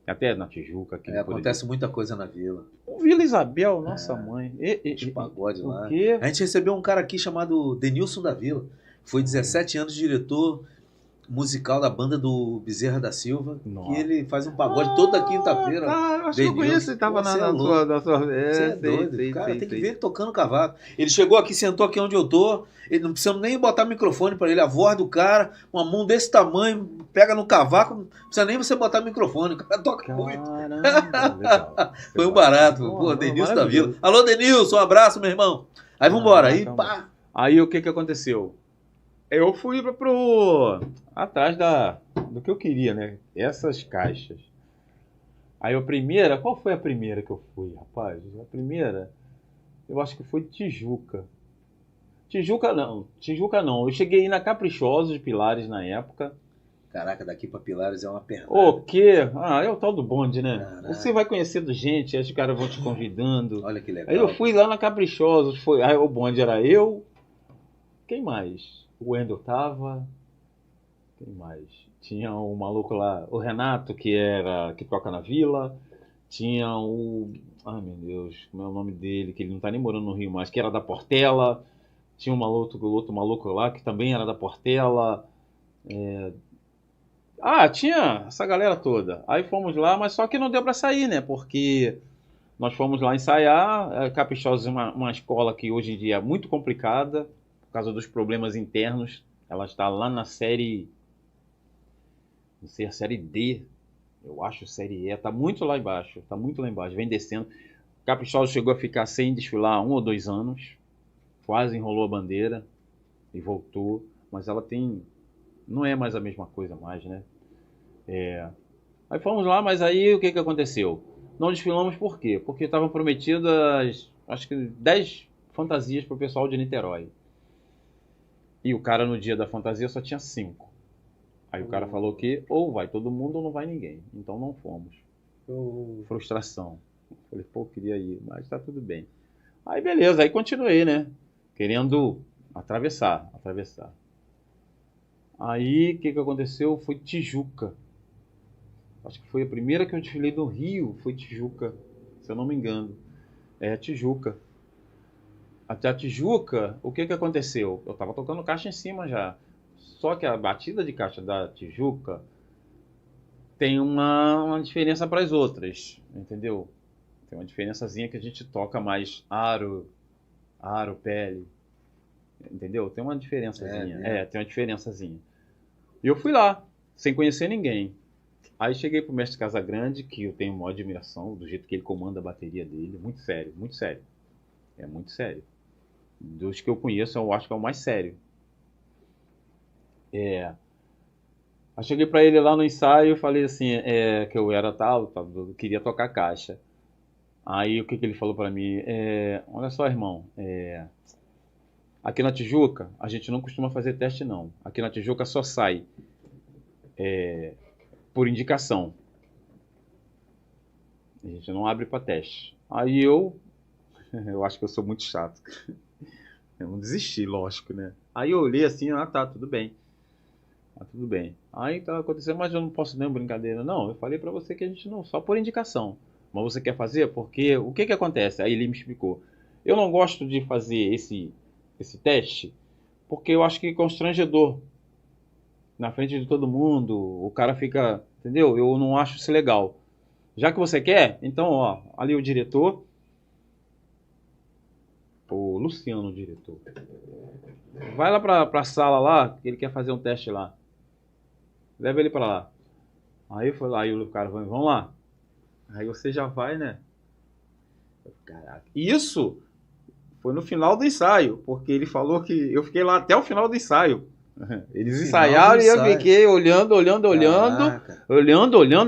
Até na Tijuca. Aqui acontece muita coisa na vila. O Vila Isabel, nossa mãe. Os pagodes lá. O quê? A gente recebeu um cara aqui chamado Denilson da Vila. Foi 17 anos diretor musical da banda do Bezerra da Silva. Nossa. Que ele faz um pagode toda quinta-feira. Cara, acho que eu conheço, ele tava na sua... Você é doido. Cara, tem que ver ele tocando cavaco. Ele chegou aqui, sentou aqui onde eu tô. Ele não precisa nem botar microfone pra ele. A voz do cara, uma mão desse tamanho, pega no cavaco, não precisa nem você botar microfone. O cara toca muito. Legal. Foi um barato. Pô, Denilson da Vila. Alô, Denilson, um abraço, meu irmão. Aí vambora. Aí, pá. Aí o que aconteceu? Eu fui atrás do que eu queria, né? Essas caixas. Aí qual foi a primeira que eu fui, rapaz? A primeira, eu acho que foi Tijuca. Tijuca não. Eu cheguei aí na Caprichosos de Pilares na época. Caraca, daqui pra Pilares é uma pernada. O quê? É o tal do bonde, né? Caraca. Você vai conhecendo gente, aí os caras vão te convidando. Olha que legal. Aí eu fui lá na Caprichosos, aí o bonde era eu. Quem mais? O Wendel tava. Quem mais? Tinha o maluco lá, o Renato, que toca na Vila. Tinha o... Ai, meu Deus, como é o nome dele? Que ele não tá nem morando no Rio mais, que era da Portela. Tinha outro maluco lá, que também era da Portela. Tinha essa galera toda. Aí fomos lá, mas só que não deu pra sair, né? Porque nós fomos lá ensaiar. Caprichosos é uma escola que hoje em dia é muito complicada, por causa dos problemas internos. Ela está lá na série... Não sei, a série D. Eu acho série E. Está muito lá embaixo. Vem descendo. Caprichosos chegou a ficar sem desfilar 1 ou 2 anos. Quase enrolou a bandeira. E voltou. Mas ela tem... Não é mais a mesma coisa mais, né? Aí fomos lá, mas aí o que aconteceu? Não desfilamos por quê? Porque estavam prometidas, acho que 10 fantasias para o pessoal de Niterói. E o cara no dia da fantasia só tinha 5. Aí o cara falou que ou vai todo mundo ou não vai ninguém. Então não fomos. Frustração. Falei, queria ir, mas tá tudo bem. Aí beleza, aí continuei, né? Querendo atravessar. Aí o que aconteceu? Foi Tijuca. Acho que foi a primeira que eu desfilei no Rio, foi Tijuca, se eu não me engano. Tijuca. Até a Tijuca, o que aconteceu? Eu tava tocando caixa em cima já. Só que a batida de caixa da Tijuca tem uma diferença para as outras, entendeu? Tem uma diferençazinha que a gente toca mais aro, pele, entendeu? Tem uma diferençazinha. Tem uma diferençazinha. E eu fui lá, sem conhecer ninguém. Aí cheguei pro mestre Casagrande, que eu tenho uma admiração do jeito que ele comanda a bateria dele. Muito sério, muito sério. É muito sério. Dos que eu conheço, eu acho que é o mais sério. Aí cheguei pra ele lá no ensaio e falei assim, que eu era tal, eu queria tocar caixa. Aí o que ele falou pra mim? Olha só, irmão, aqui na Tijuca, a gente não costuma fazer teste não. Aqui na Tijuca só sai por indicação. A gente não abre pra teste. Aí eu acho que eu sou muito chato. Eu não desisti, lógico, né? Aí eu olhei assim, tá, tudo bem. Tudo bem. Aí tá acontecendo, mas eu não posso nem brincadeira. Não, eu falei pra você que a gente não, só por indicação. Mas você quer fazer? Porque o que acontece? Aí ele me explicou. Eu não gosto de fazer esse teste, porque eu acho que é constrangedor. Na frente de todo mundo, o cara fica, entendeu? Eu não acho isso legal. Já que você quer, então, ó, ali o diretor, o Luciano, o diretor, vai lá pra sala lá, que ele quer fazer um teste lá. leva ele pra lá. Aí foi lá, e o cara falou, vamos lá. Aí você já vai, né? Caraca. Isso foi no final do ensaio, porque ele falou que eu fiquei lá até o final do ensaio. Eles ensaiaram e eu fiquei olhando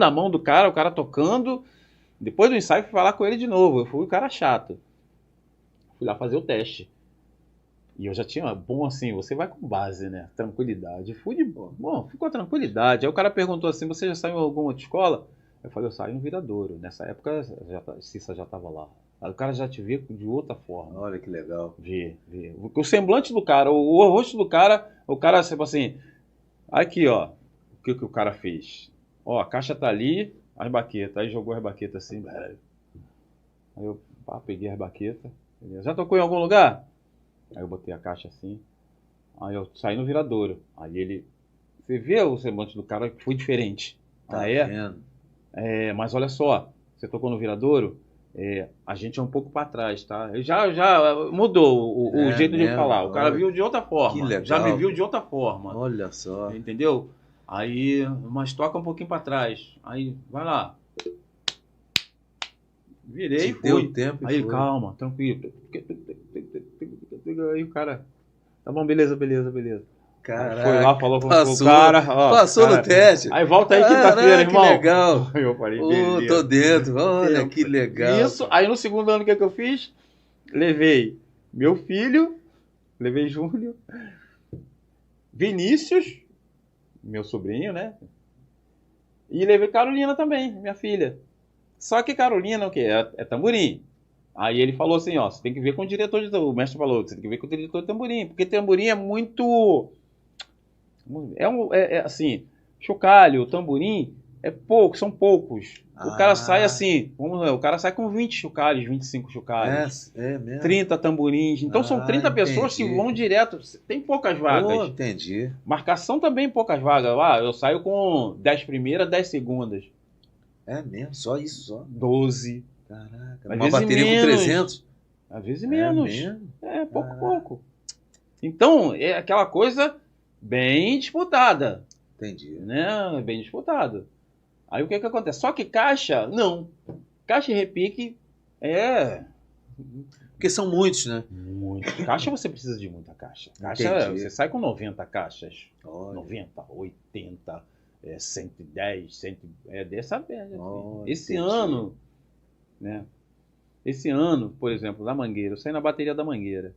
a mão do cara, o cara tocando. Depois do ensaio, fui falar com ele de novo. Eu fui o cara chato. Fui lá fazer o teste. E eu já tinha, bom assim, você vai com base, né? Tranquilidade. Fui de boa. Bom, fui com a tranquilidade. Aí o cara perguntou assim, você já saiu em alguma outra escola? Eu falei, eu saí no Viradouro. Nessa época, Cissa já estava lá. Aí o cara já te vê de outra forma. Olha que legal. Vê. O semblante do cara, o rosto do cara, o cara, tipo assim, aqui, ó, o que o cara fez? Ó, a caixa tá ali, as baquetas. Aí jogou as baquetas assim, velho. Aí eu peguei as baquetas. Já tocou em algum lugar? Aí eu botei a caixa assim. Aí eu saí no Viradouro. Aí ele... Você vê o semblante do cara que foi diferente. Tá vendo? Mas olha só. Você tocou no Viradouro? A gente é um pouco para trás, tá? Já mudou o jeito de falar. O cara viu de outra forma. Que legal. Já me viu de outra forma. Olha só. Entendeu? Aí, mas toca um pouquinho para trás. Aí, vai lá. Virei e fui. Deu tempo aí, calma, tranquilo. Aí o cara, tá bom, beleza. Caraca, foi lá, falou com o cara. Ó, passou cara, no teste. Aí volta aí quinta-feira, irmão. Que legal. Eu falei, beleza. Tô dentro. Olha que legal. Isso, aí no segundo ano, o que eu fiz? Levei meu filho, levei Júnior, Vinícius, meu sobrinho, né? E levei Carolina também, minha filha. Só que Carolina, o quê? É tamborim. Aí ele falou assim, ó, você tem que ver com o diretor de tamborim. O mestre falou, você tem que ver com o diretor de tamborim, porque tamborim é muito... assim, chocalho, tamborim, é pouco, são poucos. O cara sai assim, vamos ver, o cara sai com 20 chocalhos, 25 chocalhos. É mesmo? 30 tamborins. Então são 30 pessoas que vão direto. Tem poucas vagas. Entendi. Marcação também poucas vagas. Eu saio com 10 primeiras, 10 segundas. É mesmo? Só isso, só? 12. Caraca, uma bateria com 300? Às vezes menos. Mesmo? Pouco. Então, é aquela coisa bem disputada. Entendi. Né? Bem disputada. Aí o que acontece? Só que caixa, não. Caixa e repique Porque são muitos, né? Muito. Caixa você precisa de muita caixa. Caixa, você sai com 90 caixas. Olha. 90, 80, 110, 100, dessa média. Esse ano, né? Esse ano, por exemplo, da Mangueira, eu saí na bateria da Mangueira.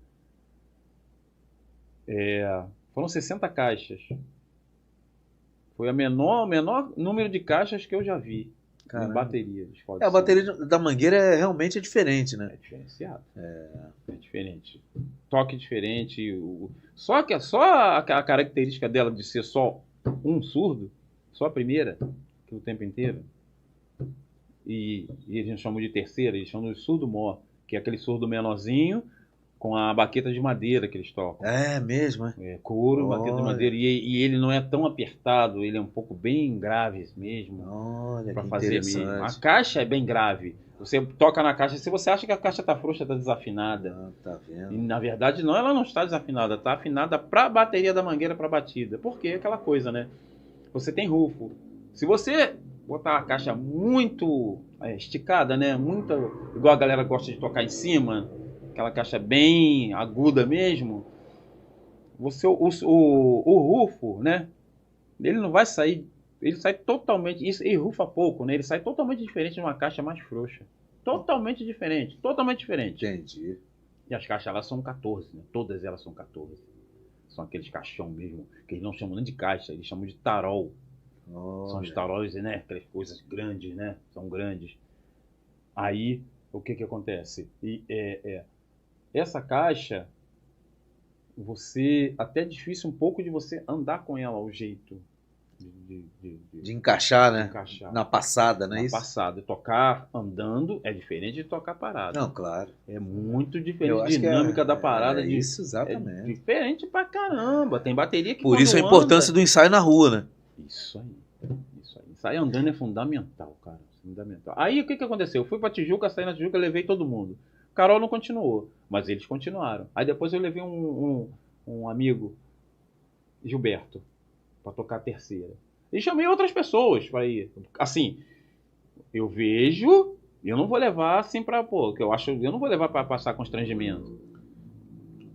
Foram 60 caixas. Foi o menor número de caixas que eu já vi. Caramba. Em bateria. A bateria da Mangueira realmente é diferente, né? É diferenciado. É diferente. Toque diferente. Só a característica dela de ser só um surdo, só a primeira, que o tempo inteiro. E eles chamam de terceira, eles chamam de surdo-mó, que é aquele surdo menorzinho, com a baqueta de madeira que eles tocam. É mesmo, couro, baqueta de madeira. E ele não é tão apertado, ele é um pouco bem grave mesmo. Olha, pra que fazer interessante. mesmo. A caixa é bem grave. Você toca na caixa, se você acha que a caixa tá frouxa, tá desafinada. Tá vendo? E na verdade não, ela não está desafinada, tá afinada pra bateria da Mangueira, pra batida. Porque é aquela coisa, né? Você tem rufo. Se você botar a caixa muito esticada, né? Muito igual a galera gosta de tocar em cima, aquela caixa bem aguda mesmo, o rufo, né? Ele não vai sair, ele sai totalmente, isso, e rufa pouco, né? Ele sai totalmente diferente de uma caixa mais frouxa. Totalmente diferente. Entendi. E as caixas elas são 14, né? Todas elas são 14. São aqueles caixão mesmo, que eles não chamam nem de caixa, eles chamam de tarol. São os taróis, né? Aquelas coisas grandes, né? São grandes. Aí, o que acontece? Essa caixa, até é difícil um pouco de você andar com ela, o jeito de encaixar, né? De encaixar. Na passada, né? Na passada. Tocar andando é diferente de tocar parado. Não, claro. É muito diferente. A dinâmica da parada. Isso, exatamente. É diferente pra caramba. Tem bateria que por isso a importância do ensaio na rua, né? Isso aí. Ensaio andando é fundamental, cara. Fundamental. Aí o que aconteceu? Eu fui pra Tijuca, saí na Tijuca, levei todo mundo. Carol não continuou, mas eles continuaram. Aí depois eu levei um amigo, Gilberto, para tocar a terceira. E chamei outras pessoas para ir. Assim, eu vejo, eu não vou levar assim para, pô, que eu não vou levar para passar constrangimento.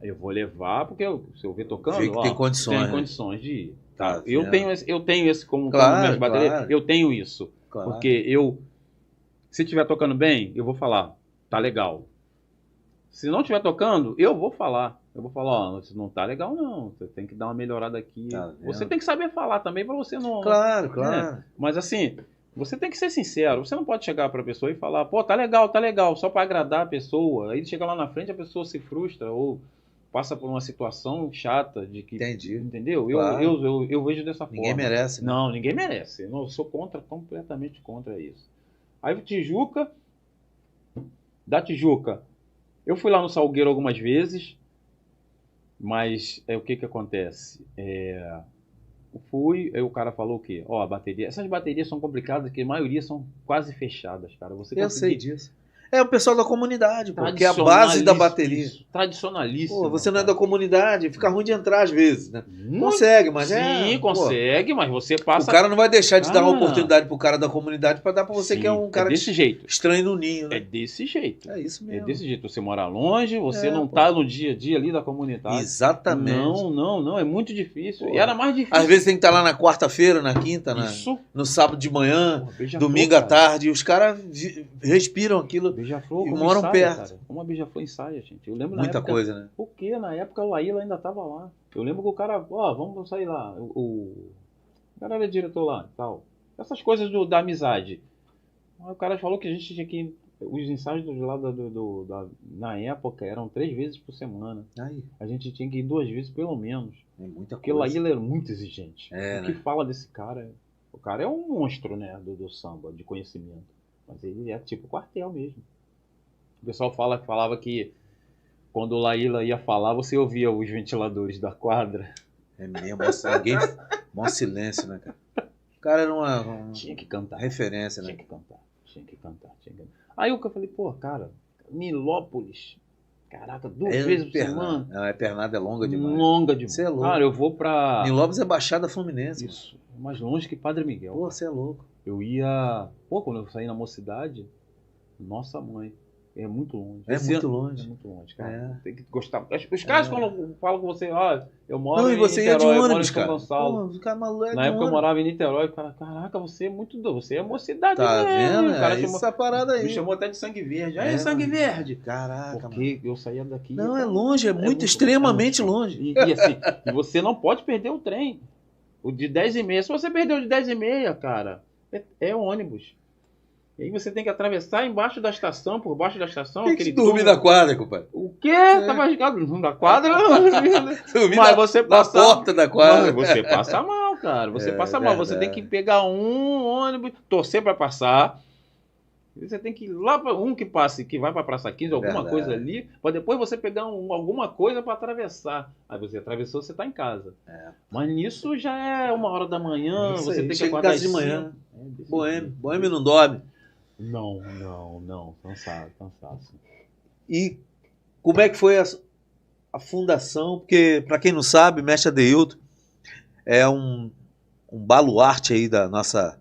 Eu vou levar porque se eu ver tocando, Vê que tem condições, tem condições de ir. Tá, eu tenho esse como claro, minhas baterias, claro. eu tenho isso. Claro. Porque se estiver tocando bem, eu vou falar, tá legal. Se não estiver tocando, eu vou falar. Eu vou falar, ó, não tá legal não, você tem que dar uma melhorada aqui. Tá, você tem que saber falar também para você não... Claro, claro. Né? Mas assim, você tem que ser sincero. Você não pode chegar para a pessoa e falar, pô, tá legal, só para agradar a pessoa. Aí chega lá na frente, a pessoa se frustra ou passa por uma situação chata de que... Entendi. Entendeu? Claro. Eu vejo dessa forma. Ninguém merece. Né? Não, ninguém merece. Eu sou completamente contra isso. Aí Tijuca, da Tijuca, eu fui lá no Salgueiro algumas vezes, mas o que acontece? Aí o cara falou o quê? Ó, essas baterias são complicadas, porque a maioria são quase fechadas, cara. Eu sei disso. É o pessoal da comunidade, pô, que é a base da bateria. Isso, tradicionalíssimo. Pô, você não é da comunidade, fica ruim de entrar às vezes, né? Consegue, mas Sim, consegue, mas você passa... O cara não vai deixar de dar uma oportunidade pro cara da comunidade pra dar pra você, que é um cara desse jeito. Estranho no ninho, né? É desse jeito. É isso mesmo. É desse jeito. Você mora longe, você não tá no dia a dia ali da comunidade. Exatamente. Não, é muito difícil. Pô, e era mais difícil. Às vezes tem que estar lá na quarta-feira, na quinta, no sábado de manhã, domingo à tarde, e os caras respiram aquilo e moram perto. Cara. Uma beija-flor ensaia, gente. Eu lembro muita coisa, né? Porque na época o Laíla ainda tava lá. Eu lembro que o cara, vamos sair lá. O cara era diretor lá e tal. Essas coisas da amizade. Aí o cara falou que a gente tinha que... Os ensaios do lado na época eram 3 vezes por semana. Aí. A gente tinha que ir 2 vezes pelo menos. É muita porque coisa. o Laíla era muito exigente. O que fala desse cara... O cara é um monstro, né? Do samba, de conhecimento. Mas ele é tipo quartel mesmo. O pessoal falava que quando o Laíla ia falar, você ouvia os ventiladores da quadra. É mesmo, mó silêncio, né, cara? O cara era uma tinha que cantar. Referência, né? Tinha que cantar. Aí eu falei, pô, cara, Nilópolis, caraca, 2 vezes por semana. Não, Pernada é longa demais. Longa demais. Você é louco. Cara, eu vou pra... Nilópolis é Baixada Fluminense. Isso, mais longe que Padre Miguel. Pô, você é louco. Eu ia... Pô, quando eu saí na Mocidade, nossa mãe, é muito longe. É muito longe, cara. Tem que gostar. Os caras quando falam com você, eu moro em Niterói. Não, e você ia de ônibus, cara. Pô, ficar maluco. Na época eu morava em Niterói, cara, caraca, você é muito doido, você é Mocidade. Tá vendo? O cara essa parada aí. Me chamou até de Sangue Verde. Aí, Sangue Verde. Caraca, porque eu saía daqui. Não, é longe, é muito extremamente longe. E assim, você não pode perder o trem. O de 10h30. Se você perdeu o de 10h30, cara, é ônibus. E aí você tem que atravessar embaixo da estação, por baixo da estação. Tem que dormir na quadra, compadre. O quê? Tava na quadra? Mas você passa... Na porta da quadra. Mas você passa mal, cara. Você passa mal. Você tem que pegar um ônibus, torcer para passar. Você tem que ir lá para que passe, que vai para a Praça 15, alguma coisa ali, para depois você pegar alguma coisa para atravessar. Aí você atravessou, você está em casa. Mas nisso já é 1h da manhã, você tem que acordar de manhã. Boêmio não dorme. Não. Cansaço. E como é que foi a fundação? Porque, para quem não sabe, Mestre Adeilton é um baluarte aí da nossa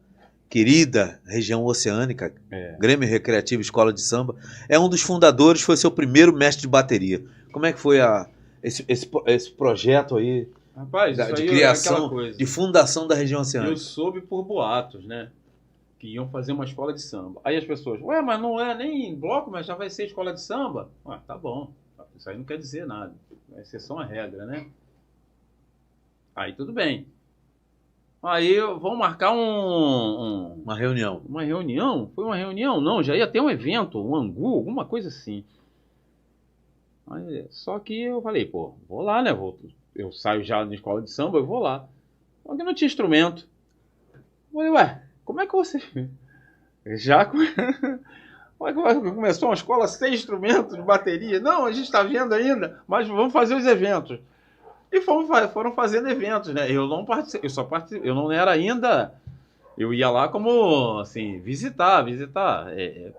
querida região oceânica, Grêmio Recreativo Escola de Samba. É um dos fundadores, foi seu primeiro mestre de bateria. Como é que foi esse projeto aí? Rapaz, de criação, de fundação da região oceânica? Eu soube por boatos, né? Que iam fazer uma escola de samba. Aí as pessoas, mas não é nem bloco, mas já vai ser escola de samba? Tá bom. Isso aí não quer dizer nada. É exceção à regra, né? Aí tudo bem. Aí vão marcar uma reunião. Uma reunião? Foi uma reunião? Não, já ia ter um evento, um angu, alguma coisa assim. Aí, só que eu falei, pô, vou lá, né? Eu saio já da escola de samba, eu vou lá. Só que não tinha instrumento. Eu falei, como é que você... Já começou uma escola sem instrumentos de bateria? Não, a gente está vendo ainda, mas vamos fazer os eventos. E foram fazendo eventos, né? Eu não participei, eu não era ainda... Eu ia lá como, assim, visitar,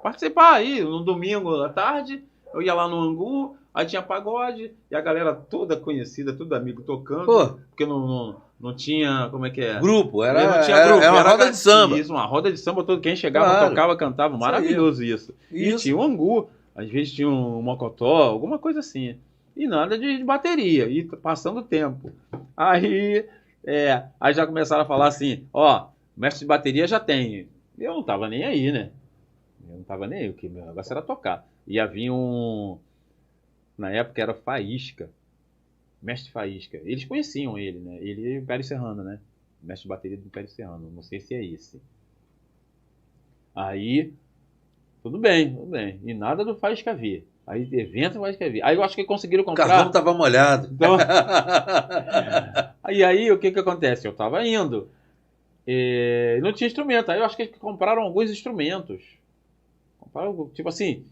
participar aí, no domingo à tarde, eu ia lá no Angu, Aí tinha pagode, e a galera toda conhecida, tudo amigo tocando. Pô. Porque não tinha, como é que é? Grupo, Não tinha grupo, era uma roda de samba. Isso, uma roda de samba, todo quem chegava, Claro. tocava, cantava, maravilhoso isso. E tinha um angu, às vezes tinha um mocotó, alguma coisa assim. E nada de bateria, e passando o tempo. Aí já começaram a falar assim, ó, mestre de bateria já tem. Eu não tava nem aí, né? Eu não tava nem aí, o que meu negócio era tocar. Ia vir na época era Faísca, mestre Faísca. Eles conheciam ele, né? Ele e o Império Serrano, né? Mestre de bateria do Império Serrano, não sei se é esse. Aí, tudo bem. E nada do Faísca vir. Aí, evento Faísca vir. Aí eu acho que conseguiram comprar... O carvão tava molhado. Então... E aí, o que acontece? Eu tava indo. Não tinha instrumento. Aí eu acho que compraram alguns instrumentos. Compraram, tipo assim,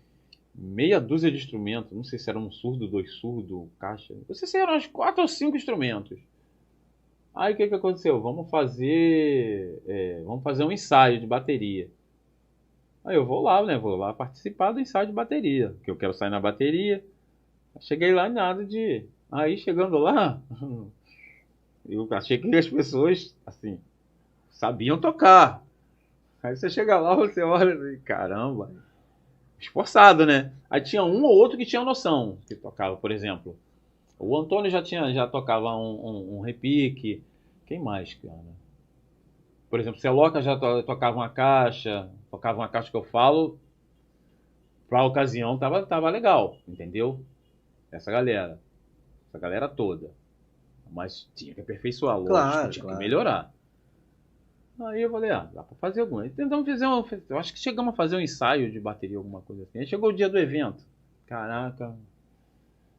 meia dúzia de instrumentos. Não sei se era um surdo, 2 surdos, caixa. Não sei se eram uns 4 ou 5 instrumentos. Aí o que aconteceu? Vamos fazer um ensaio de bateria. Aí eu vou lá participar do ensaio de bateria, que eu quero sair na bateria. Cheguei lá e nada de... Aí chegando lá, eu achei que as pessoas, assim, sabiam tocar. Aí você chega lá, você olha e caramba, esforçado, né? Aí tinha um ou outro que tinha noção, que tocava, por exemplo. O Antônio já tocava um repique. Quem mais, cara? Por exemplo, Celoca já tocava uma caixa que eu falo, pra ocasião tava legal, entendeu? Essa galera toda. Mas tinha que aperfeiçoar, lógico, tinha que melhorar. Aí eu falei, dá pra fazer alguma. Tentamos fazer eu acho que chegamos a fazer um ensaio de bateria, alguma coisa assim. Aí chegou o dia do evento. Caraca.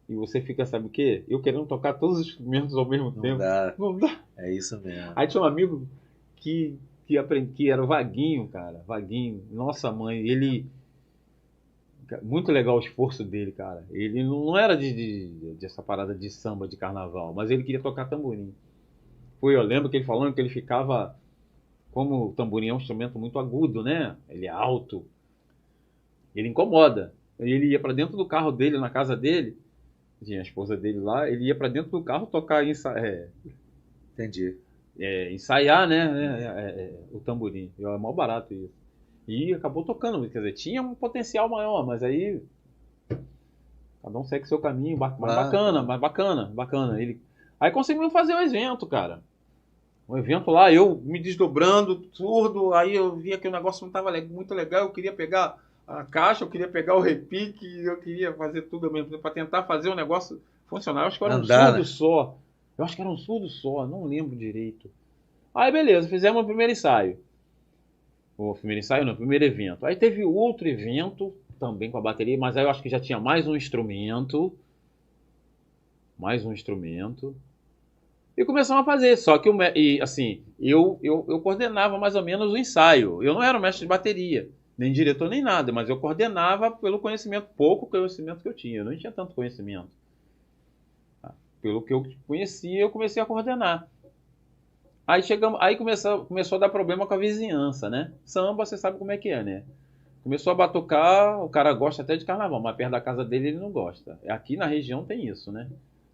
E você fica, sabe o quê? Eu querendo tocar todos os instrumentos ao mesmo tempo. Não dá. É isso mesmo. Aí tinha um amigo que era o Vaguinho, cara. Vaguinho. Nossa mãe, ele... Muito legal o esforço dele, cara. Ele não era de essa parada de samba, de carnaval, mas ele queria tocar tamborim. Eu lembro que ele falando que ele ficava... Como o tamborim é um instrumento muito agudo, né? Ele é alto. Ele incomoda. Ele ia pra dentro do carro dele, na casa dele, tinha a esposa dele lá, ele ia pra dentro do carro tocar Entendi. Ensaiar, né? O tamborim. É mó barato isso. E acabou tocando, quer dizer, tinha um potencial maior, mas aí cada um segue seu caminho, mas bacana. Aí conseguimos fazer o evento, cara. Um evento lá, eu me desdobrando, surdo, aí eu via que o negócio não estava muito legal, eu queria pegar a caixa, eu queria pegar o repique, eu queria fazer tudo ao mesmo tempo, para tentar fazer o negócio funcionar. Eu acho que era um surdo só. Eu acho que era um surdo só, não lembro direito. Aí beleza, fizemos o primeiro ensaio. O primeiro ensaio não, o primeiro evento. Aí teve outro evento, também com a bateria, mas aí eu acho que já tinha mais um instrumento. E começamos a fazer, só que eu coordenava mais ou menos o ensaio. Eu não era o mestre de bateria, nem diretor, nem nada, mas eu coordenava pelo pouco conhecimento que eu tinha. Eu não tinha tanto conhecimento. Pelo que eu conhecia, eu comecei a coordenar. Aí começou a dar problema com a vizinhança, né? Samba, você sabe como é que é, né? Começou a batucar, o cara gosta até de carnaval, mas perto da casa dele ele não gosta. Aqui na região tem isso, né?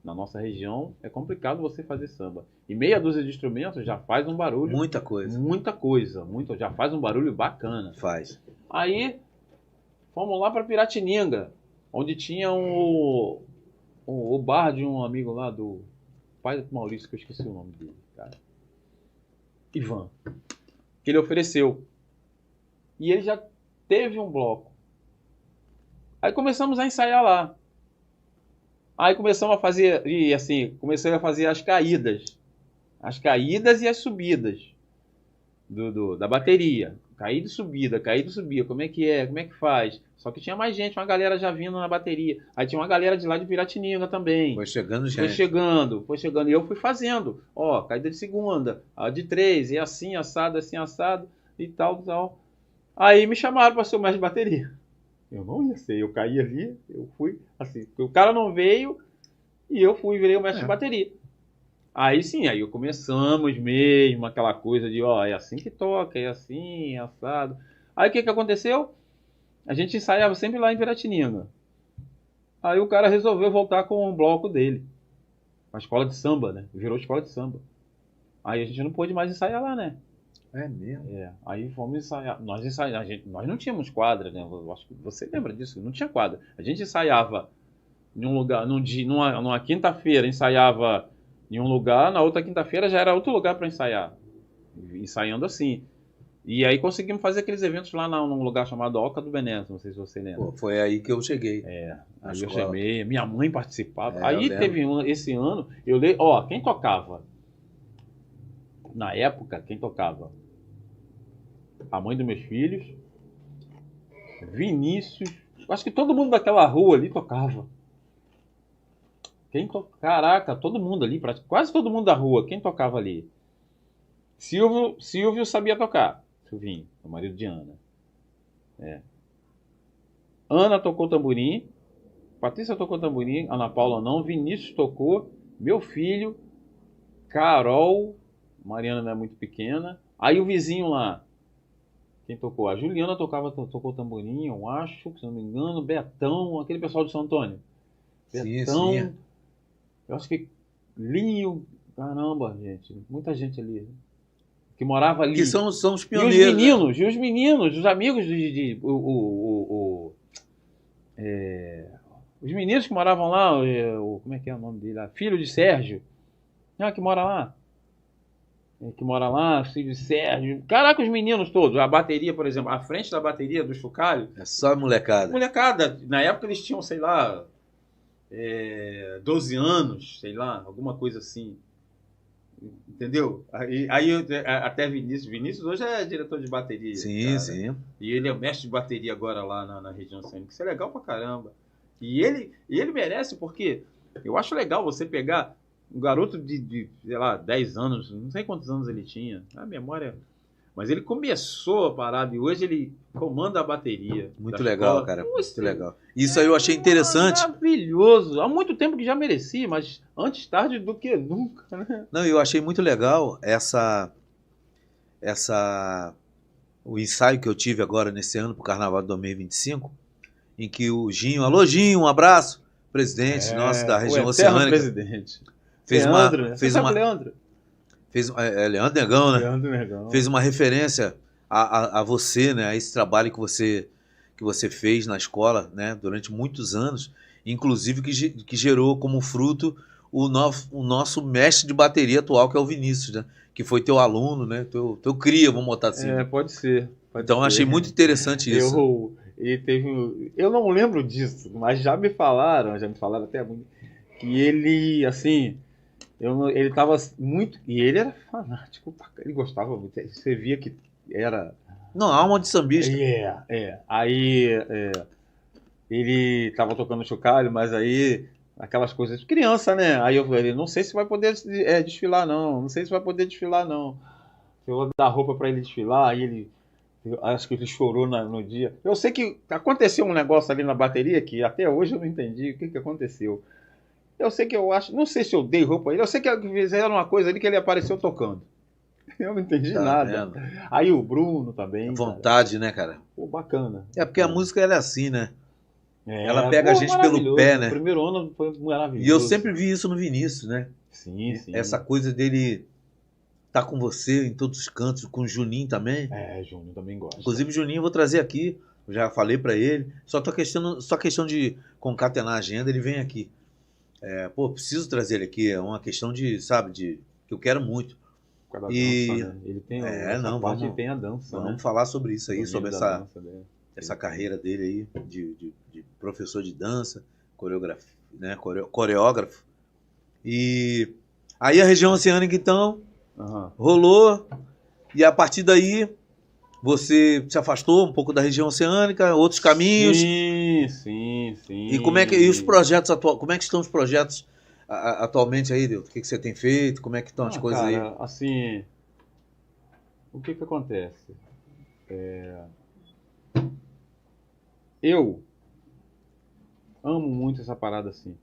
Na nossa região é complicado você fazer samba. E meia dúzia de instrumentos já faz um barulho. Muita coisa. Já faz um barulho bacana. Faz. Aí fomos lá para Piratininga, onde tinha o bar de um amigo lá do pai do Maurício, que eu esqueci o nome dele, cara. Ivan. Que ele ofereceu. E ele já teve um bloco. Aí começamos a ensaiar lá. Aí começamos a fazer, comecei a fazer as caídas. As caídas e as subidas da bateria. Caída e subida. Como é que faz? Só que tinha mais gente, uma galera já vindo na bateria. Aí tinha uma galera de lá de Piratininga também. Foi chegando gente. Foi chegando. E eu fui fazendo. Ó, caída de segunda, a de 3, e assim, assado, e tal. Aí me chamaram para ser o mestre de bateria. Eu não ia ser, eu caí ali, eu fui assim, o cara não veio e eu virei o mestre de bateria. Aí sim, aí começamos mesmo aquela coisa de, é assim que toca, é assim, é assado. Aí o que aconteceu? A gente ensaiava sempre lá em Piratininga. Aí o cara resolveu voltar com o bloco dele. A escola de samba, né? Virou escola de samba. Aí a gente não pôde mais ensaiar lá, né? É mesmo? Aí fomos ensaiar. Nós não tínhamos quadra, né? Eu acho que você lembra disso, não tinha quadra. A gente ensaiava em um lugar, numa quinta-feira, ensaiava em um lugar, na outra quinta-feira já era outro lugar para ensaiar. Ensaiando assim. E aí conseguimos fazer aqueles eventos lá num lugar chamado Oca do Benedito, não sei se você lembra. Pô, foi aí que eu cheguei. Aí eu chamei, minha mãe participava. Aí teve esse ano, quem tocava? Na época, quem tocava? A mãe dos meus filhos, Vinícius, acho que todo mundo daquela rua ali tocava. Caraca, todo mundo ali, quase todo mundo da rua, quem tocava ali? Silvio sabia tocar. Silvinho, o marido de Ana. Ana tocou tamborim, Patrícia tocou tamborim, Ana Paula não, Vinícius tocou, meu filho, Carol, Mariana não é muito pequena, aí o vizinho lá, quem tocou? A Juliana tocou tamborim, eu acho, se não me engano, Betão, aquele pessoal de São Antônio. Betão, sim. Eu acho que Linho, caramba, gente, muita gente ali. Que morava ali. Que são os pioneiros. E os meninos, os amigos os meninos que moravam lá, como é que é o nome dele lá? Filho de Sérgio. Que mora lá. Que mora lá, filho de Sérgio. Caraca, os meninos todos. A bateria, por exemplo, a frente da bateria do chocalho. É só molecada. Molecada. Na época eles tinham, sei lá, 12 anos, sei lá, alguma coisa assim. Entendeu? Aí até Vinícius hoje é diretor de bateria. Sim, cara. sim. E ele é mestre de bateria agora lá na região cênica. Isso é legal pra caramba. E ele merece, porque eu acho legal você pegar um garoto de sei lá, 10 anos, não sei quantos anos ele tinha, a memória. Mas ele começou a parada e hoje ele comanda a bateria. Muito legal, escola. Cara. Muito legal. Isso aí eu achei interessante. Maravilhoso. Há muito tempo que já merecia, mas antes tarde do que nunca, né? Não, eu achei muito legal o ensaio que eu tive agora nesse ano pro Carnaval de 2025, em que o Ginho, alô Ginho, um abraço, presidente nosso da região oceânica. Presidente. Leandro, Leandro Negão, né? Leandro Negão. Fez uma referência a você, né? A esse trabalho que você fez na escola, né? Durante muitos anos, inclusive que gerou como fruto o nosso mestre de bateria atual, que é o Vinícius, né? Que foi teu aluno, né? Teu cria, vamos botar assim. Pode ser. Então achei muito interessante isso. Eu não lembro disso, mas já me falaram até muito, que ele, assim, ele tava muito, e ele era fanático, ele gostava muito, você via que era... Não, alma de sambista. Aí ele tava tocando chocalho, mas aí aquelas coisas de criança, né? Aí eu falei, não sei se vai poder desfilar não, eu vou dar roupa para ele desfilar, aí acho que ele chorou no dia. Eu sei que aconteceu um negócio ali na bateria que até hoje eu não entendi o que aconteceu. Eu sei que não sei se eu dei roupa a ele, eu sei que fizeram uma coisa ali que ele apareceu tocando. Eu não entendi nada. Vendo? Aí o Bruno também. Vontade, cara. Né, cara? Pô, bacana. Porque a música ela é assim, né? Ela pega a gente pelo pé, né? O primeiro ano foi maravilhoso. E eu sempre vi isso no Vinícius, né? Sim. Essa coisa dele tá com você em todos os cantos, com o Juninho também. Juninho também gosta. Inclusive o Juninho eu vou trazer aqui, eu já falei pra ele, só questão de concatenar a agenda, ele vem aqui. Preciso trazer ele aqui, é uma questão de, que eu quero muito. Dança, né? Ele tem tem a dança. Vamos falar sobre isso aí, sobre essa carreira dele aí, de professor de dança, coreógrafo. E aí a região oceânica, então, rolou, e a partir daí você se afastou um pouco da região oceânica, outros caminhos. Sim. E e os projetos atuais, como é que estão os projetos atualmente aí, Deus? O que você tem feito? Como é que estão as coisas aí? Assim, o que acontece? Eu amo muito essa parada assim,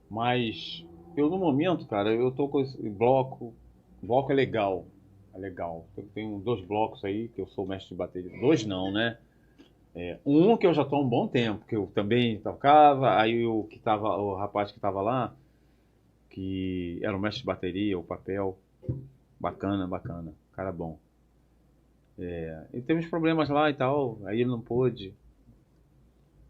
mas eu no momento, cara, eu tô com esse bloco é legal. Eu tenho 2 blocos aí, que eu sou mestre de bateria. 2 não, né? Um que eu já estou há um bom tempo, que eu também tocava, aí o rapaz que estava lá, que era o mestre de bateria, o Papel, bacana, cara bom. Ele teve uns problemas lá e tal, aí ele não pôde.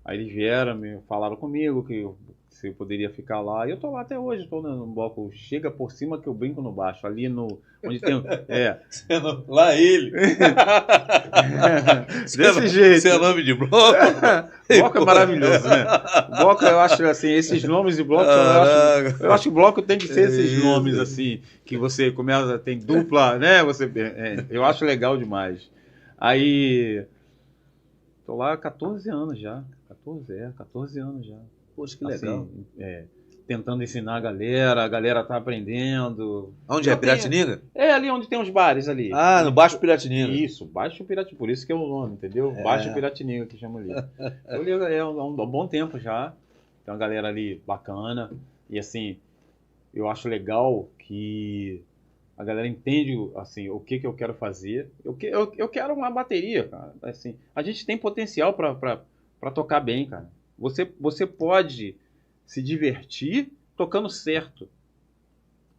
Aí eles vieram, falaram comigo que se eu poderia ficar lá. E eu tô lá até hoje, tô no bloco Chega por Cima que eu brinco no baixo. Ali onde tem. Lá ele. Desse jeito. Você é nome de bloco? Bloco é maravilhoso, né? Bloco, eu acho assim, esses nomes de bloco, eu acho que bloco tem que ser esses nomes assim, que você começa, tem dupla, né? Eu acho legal demais. Aí. Tô lá há 14 anos já. 14 anos já. Poxa, que legal. Assim, tentando ensinar a galera tá aprendendo. Onde é? Piratininga? Ali onde tem os bares ali. Ah, no Baixo Piratininga. Isso, Baixo Piratininga, por isso que é o nome, entendeu? Baixo Piratininga que chama ali. É um bom tempo já. Tem uma galera ali bacana. E assim, eu acho legal que a galera entende assim, o que eu quero fazer. Eu quero uma bateria, cara. Assim, a gente tem potencial para tocar bem, cara. Você pode se divertir tocando certo.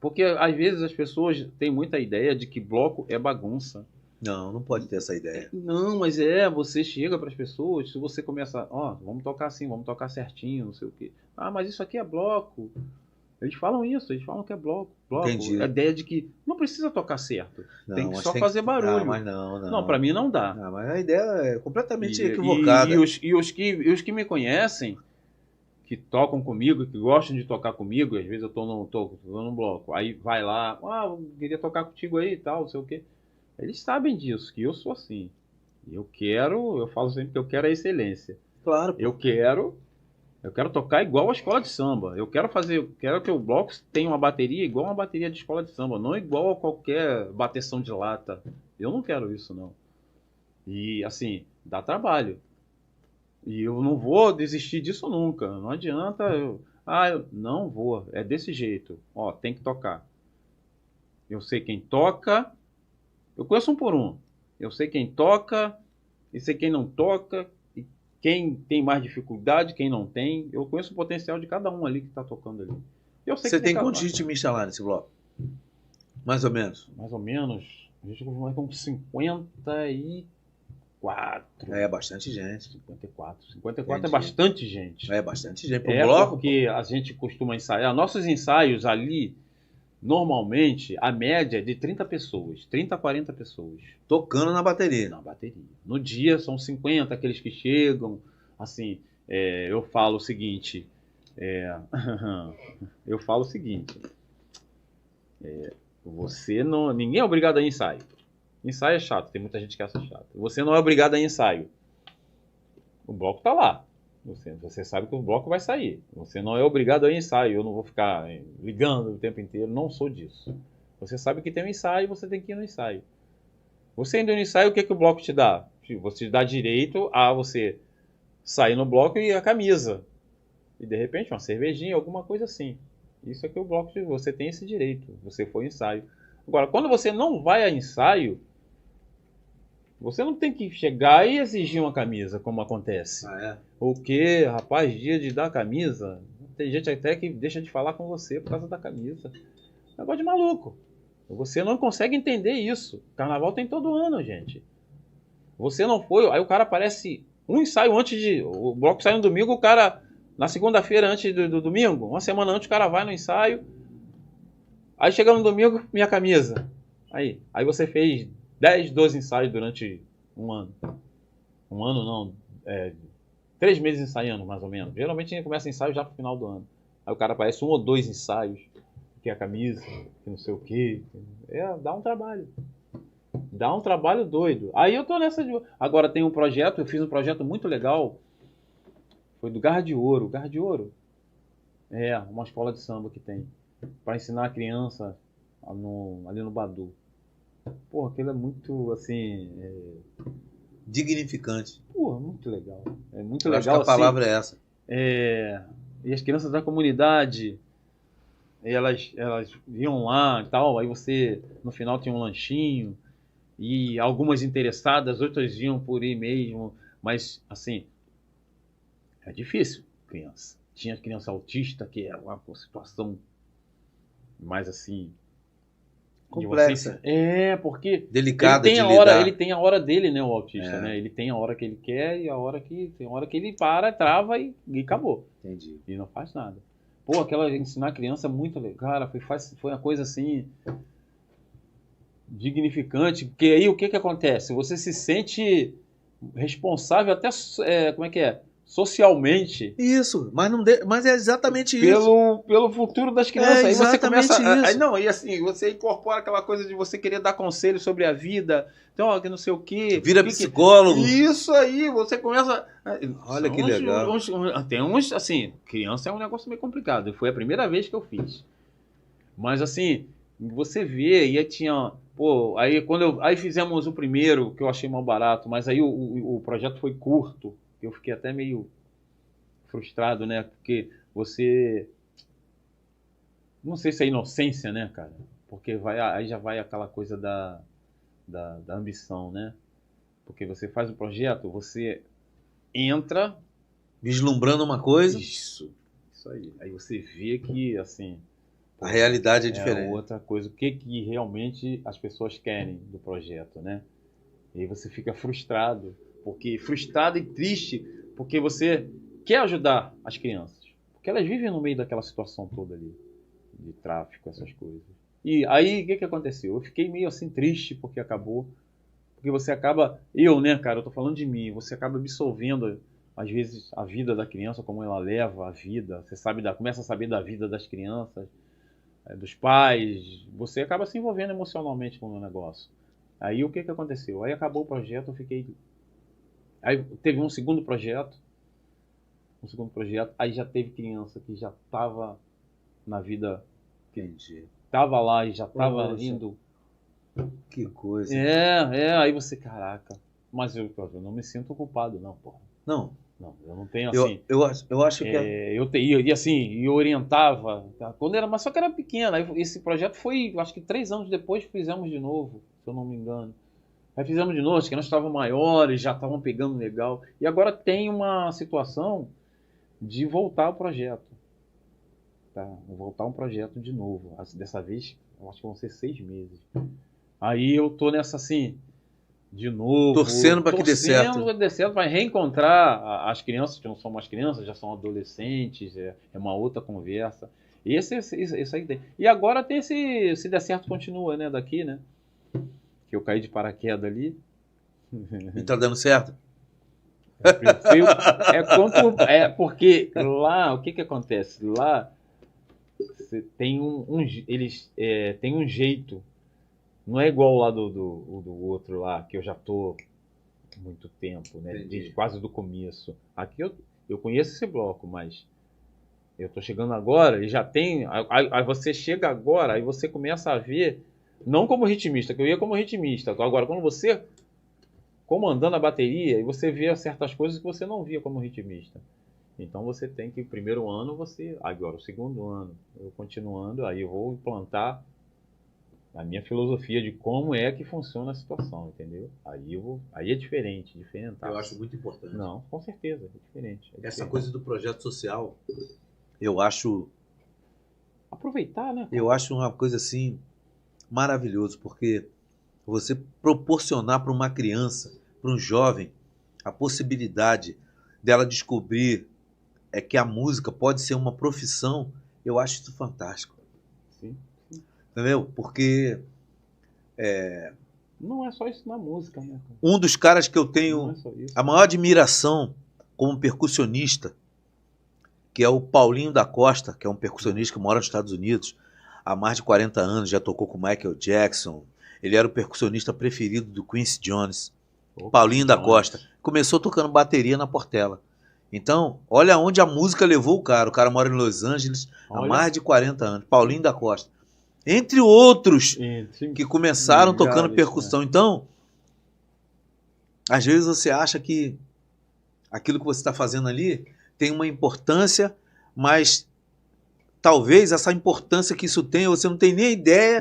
Porque às vezes as pessoas têm muita ideia de que bloco é bagunça. Não pode ter essa ideia. Não, mas você chega para as pessoas, se você começa, vamos tocar assim, vamos tocar certinho, não sei o quê. Ah, mas isso aqui é bloco. Eles falam isso, eles falam que é bloco. Entendi. A ideia de que não precisa tocar certo. Não, tem que só fazer barulho. Mas não. Não, para mim não dá. Mas a ideia é completamente equivocada. E os que me conhecem, que tocam comigo, que gostam de tocar comigo, às vezes eu tô num bloco, aí vai lá, eu queria tocar contigo aí e tal, não sei o quê. Eles sabem disso, que eu sou assim. Eu falo sempre que eu quero a excelência. Claro. Eu quero tocar igual a escola de samba. Eu quero que o bloco tenha uma bateria igual uma bateria de escola de samba, não igual a qualquer bateção de lata. Eu não quero isso, não. E, assim, dá trabalho. E eu não vou desistir disso nunca. Não adianta eu não vou. É desse jeito. Tem que tocar. Eu sei quem toca. Eu conheço um por um. Eu sei quem toca e sei quem não toca. Quem tem mais dificuldade, quem não tem. Eu conheço o potencial de cada um ali que está tocando ali. Você tem quantos ritmistas lá nesse bloco? Mais ou menos? Mais ou menos. A gente vai com 54. É bastante gente. 54 é bastante gente. É bastante gente. Para o bloco? Porque a gente costuma ensaiar. Nossos ensaios ali, normalmente, a média é de 30 pessoas. 30 a 40 pessoas. Tocando na bateria. Na bateria. No dia são 50 aqueles que chegam. Assim, eu falo o seguinte. Ninguém é obrigado a ir em ensaio. Ensaio é chato, tem muita gente que acha chato. Você não é obrigado a ir em ensaio. O bloco está lá. Você sabe que o bloco vai sair. Você não é obrigado a ir em ensaio. Eu não vou ficar ligando o tempo inteiro. Não sou disso. Você sabe que tem um ensaio, você tem que ir no ensaio. Você indo no ensaio, o que o bloco te dá? Você te dá direito a você sair no bloco e a camisa. E de repente uma cervejinha, alguma coisa assim. Isso é que o bloco você tem esse direito. Você foi ensaio. Agora, quando você não vai a ensaio, você não tem que chegar e exigir uma camisa, como acontece. O quê? Rapaz, dia de dar camisa? Tem gente até que deixa de falar com você por causa da camisa. Negócio de maluco. Você não consegue entender isso. Carnaval tem todo ano, gente. Você não foi... Aí o cara aparece um ensaio antes de... O bloco sai no domingo, o cara... Na segunda-feira antes do domingo, uma semana antes, o cara vai no ensaio. Aí chega no domingo, minha camisa. Aí você fez 10, 12 ensaios durante um ano. Um ano não, 3 meses ensaiando, mais ou menos. Geralmente a gente começa ensaio já pro final do ano. Aí o cara aparece 1 ou 2 ensaios, que é a camisa, que não sei o quê. Dá um trabalho. Dá um trabalho doido. Aí eu tô nessa de... Agora tem um projeto, eu fiz um projeto muito legal. Foi do Garra de Ouro. Garra de Ouro? Uma escola de samba que tem. Para ensinar a criança ali no Badu. Pô, aquilo é muito, assim... Dignificante. Pô, muito legal. É muito eu legal, acho que a palavra é essa. E as crianças da comunidade, elas iam lá e tal, aí você, no final, tinha um lanchinho, e algumas interessadas, outras iam por ir mesmo, Mas, assim, é difícil, criança. Tinha criança autista, que é uma situação mais assim... complexa. Porque delicada ele tem de a hora, lidar. ele tem a hora dele, né, o autista, né? Ele tem a hora que ele quer e tem hora que ele para, trava e acabou. Entendi. E não faz nada. Pô, ensinar a criança é muito legal, cara, foi uma coisa assim dignificante, porque aí o que acontece? Você se sente responsável até, como é que é? Socialmente. Isso, mas é exatamente isso. Pelo futuro das crianças. Aí você começa. Isso. E assim, você incorpora aquela coisa de você querer dar conselho sobre a vida. Então, ó, que não sei o quê. Vira psicólogo. Isso aí, você começa. Olha que legal. Tem uns, assim, criança é um negócio meio complicado. Foi a primeira vez que eu fiz. Mas assim, você vê, e aí tinha. Pô, aí fizemos o primeiro, que eu achei mal barato, mas aí o projeto foi curto. Eu fiquei até meio frustrado, né? Porque você... Não sei se é inocência, né, cara? Porque aí já vai aquela coisa da ambição, né? Porque você faz o projeto, você entra... Vislumbrando uma coisa. Isso aí. Aí você vê que, assim... A realidade é diferente. Outra coisa, o que realmente as pessoas querem do projeto, né? E aí você fica frustrado. Frustrado e triste, porque você quer ajudar as crianças. Porque elas vivem no meio daquela situação toda ali, de tráfico, essas coisas. E aí, o que aconteceu? Eu fiquei meio assim triste porque acabou. Porque você acaba... né, cara, eu tô falando de mim. Você acaba absorvendo, às vezes, a vida da criança, como ela leva a vida. Você começa a saber da vida das crianças, dos pais. Você acaba se envolvendo emocionalmente com o negócio. Aí, o que aconteceu? Aí acabou o projeto, eu fiquei... Aí teve um segundo projeto, aí já teve criança que já estava na vida, estava lá e já estava indo. Que coisa. Aí você, caraca, mas eu não me sinto culpado, não, porra. Não, eu não tenho assim. Eu acho que eu orientava, mas só que era pequeno. Aí esse projeto foi, acho que 3 anos depois fizemos de novo, se eu não me engano. Aí fizemos de novo, as crianças estavam maiores, já estavam pegando legal. E agora tem uma situação de voltar ao projeto. Tá? Voltar um projeto de novo. Dessa vez, eu acho que vão ser 6 meses. Aí eu tô nessa assim, de novo. Torcendo para que dê certo. Torcendo para que dê certo, para reencontrar as crianças, que não são mais crianças, já são adolescentes, é uma outra conversa. Isso aí tem. E agora tem se der certo, continua, né, daqui, né? Que eu caí de paraquedas ali. E tá dando certo? Porque lá, o que acontece? Lá você tem eles têm um jeito. Não é igual lá do outro lá, que eu já tô há muito tempo, né? Desde quase do começo. Aqui eu conheço esse bloco, mas eu tô chegando agora e já tem... Aí você chega agora, aí você começa a ver... Não como ritmista, que eu ia como ritmista. Agora, quando você comandando a bateria, e você vê certas coisas que você não via como ritmista. Então você tem que, primeiro ano, agora o segundo ano, eu continuando, aí eu vou implantar a minha filosofia de como é que funciona a situação, entendeu? Aí é diferente. Eu acho muito importante. Não, com certeza, é diferente. Essa coisa do projeto social, eu acho... Aproveitar, né? Eu acho uma coisa assim... maravilhoso, porque você proporcionar para uma criança, para um jovem, a possibilidade dela descobrir que a música pode ser uma profissão, eu acho isso fantástico. Sim. Entendeu? Porque não é só isso na música, né? Um dos caras que eu tenho a maior admiração como percussionista, que é o Paulinho da Costa, que é um percussionista que mora nos Estados Unidos há mais de 40 anos, já tocou com Michael Jackson. Ele era o percussionista preferido do Quincy Jones. Paulinho da Costa. Começou tocando bateria na Portela. Então, olha onde a música levou o cara. O cara mora em Los Angeles há mais de 40 anos. Paulinho da Costa. Entre outros que começaram tocando percussão. Né? Então, às vezes você acha que aquilo que você está fazendo ali tem uma importância, mas talvez essa importância que isso tem, você não tem nem ideia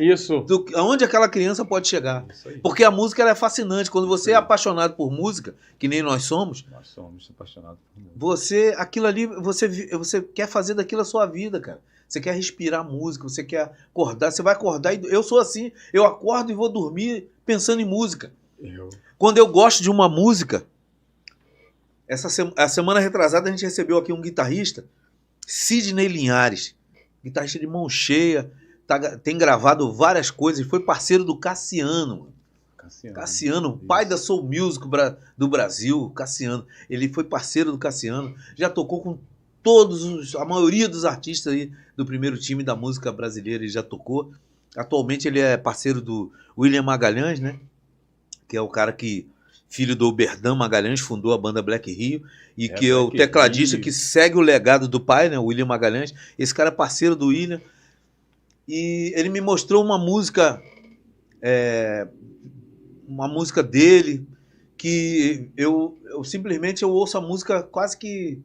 aonde aquela criança pode chegar. Porque a música ela é fascinante. Quando você é apaixonado por música, que nem nós somos apaixonados por música. Você, aquilo ali, você quer fazer daquilo a sua vida, cara. Você quer respirar música, você quer acordar, você vai acordar e eu sou assim, eu acordo e vou dormir pensando em música. Quando eu gosto de uma música, a semana retrasada a gente recebeu aqui um guitarrista, Sidney Linhares, guitarrista de mão cheia, tem gravado várias coisas, foi parceiro do Cassiano. Cassiano, pai da Soul Music do Brasil, Cassiano. Ele foi parceiro do Cassiano, já tocou com a maioria dos artistas aí do primeiro time da música brasileira, ele já tocou. Atualmente ele é parceiro do William Magalhães, né? Que é o cara que, filho do Oberdan Magalhães, fundou a banda Black Rio, e que é o tecladista que segue o legado do pai, né? O William Magalhães. Esse cara é parceiro do William. E ele me mostrou uma música dele, que eu simplesmente ouço a música quase que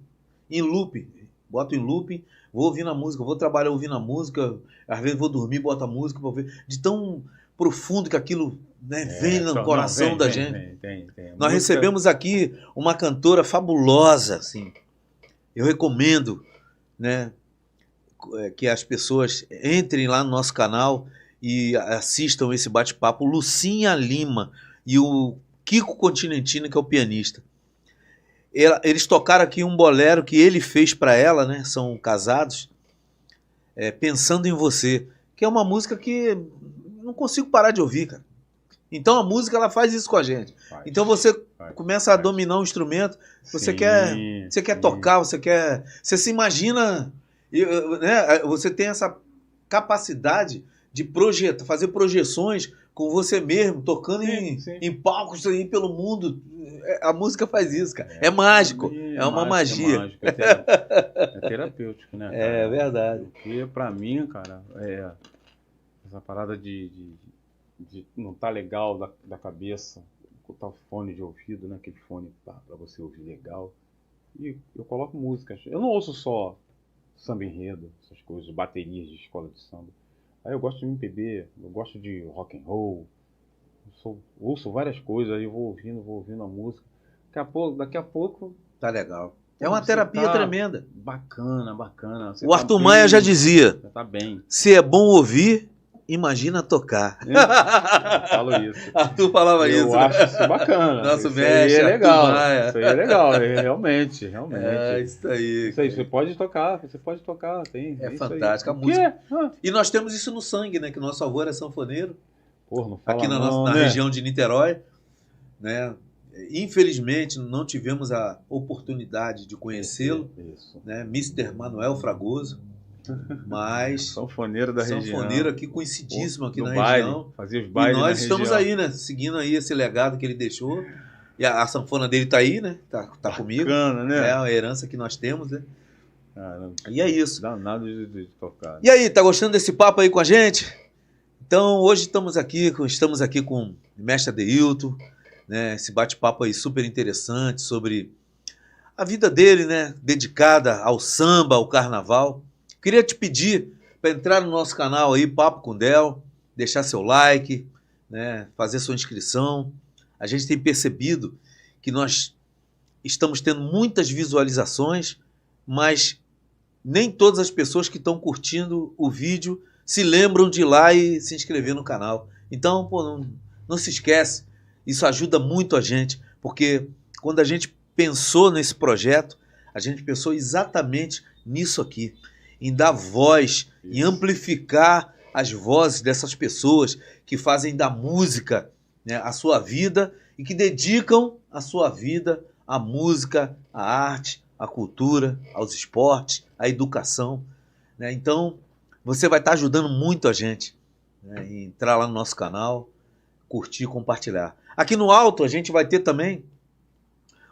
em loop. Boto em loop, vou ouvindo a música, vou trabalhar ouvindo a música, às vezes vou dormir, boto a música para ver. De tão profundo que aquilo, né, vem no coração da gente. Nós recebemos aqui uma cantora fabulosa, assim. Eu recomendo, né, que as pessoas entrem lá no nosso canal e assistam esse bate-papo. Lucinha Lima e o Kiko Continentino, que é o pianista. Eles tocaram aqui um bolero que ele fez para ela, né? São casados, Pensando em Você, que é uma música que não consigo parar de ouvir, cara. Então a música ela faz isso com a gente. Então você começa a dominar o instrumento, você quer tocar, você se imagina, né? Você tem essa capacidade de projetar, fazer projeções com você mesmo, tocando em palcos aí pelo mundo. A música faz isso, cara. É mágico. É uma magia. Mágico, é terapêutico, né, cara? É verdade. Porque pra mim, cara, essa parada de não tá legal da cabeça, botar o fone de ouvido, né? Aquele fone pra você ouvir legal. E eu coloco músicas. Eu não ouço só samba enredo, essas coisas, baterias de escola de samba. Aí eu gosto de MPB, eu gosto de rock and roll, ouço várias coisas, aí vou ouvindo a música. Daqui a pouco tá legal. É uma terapia tremenda. Bacana. O Arthur Maia já dizia, tá bem. Se é bom ouvir, imagina tocar. Eu falo isso. Arthur falava isso. Eu acho isso bacana. Nosso mestre, é legal. Isso aí é legal, realmente. É isso aí. Isso aí, você pode tocar. Tem, é fantástica a música. E nós temos isso no sangue, né? Que nosso avô era sanfoneiro. Porra, não fala aqui na região de Niterói, né? Infelizmente não tivemos a oportunidade de conhecê-lo, né? Mr. Manuel Fragoso, mas sanfoneiro da região. Sanfoneiro aqui conhecidíssimo aqui na região. Fazia os bailes. E nós estamos aí, né? Seguindo aí esse legado que ele deixou. E a sanfona dele tá aí, né? Tá comigo. Bacana, né? É a herança que nós temos, né? Caramba. E é isso. Danado de tocar. Né? E aí, tá gostando desse papo aí com a gente? Então, hoje estamos aqui com o mestre Adeilton, né? Esse bate-papo aí super interessante sobre a vida dele, né? Dedicada ao samba, ao carnaval. Queria te pedir para entrar no nosso canal aí, Papo com Del, deixar seu like, né? Fazer sua inscrição. A gente tem percebido que nós estamos tendo muitas visualizações, mas nem todas as pessoas que estão curtindo o vídeo se lembram de ir lá e se inscrever no canal. Então, pô, não se esquece. Isso ajuda muito a gente, porque quando a gente pensou nesse projeto, a gente pensou exatamente nisso aqui, em dar voz, em amplificar as vozes dessas pessoas que fazem da música, né, a sua vida e que dedicam a sua vida à música, à arte, à cultura, aos esportes, à educação, né? Então, você vai estar ajudando muito a gente, né, em entrar lá no nosso canal, curtir e compartilhar. Aqui no alto a gente vai ter também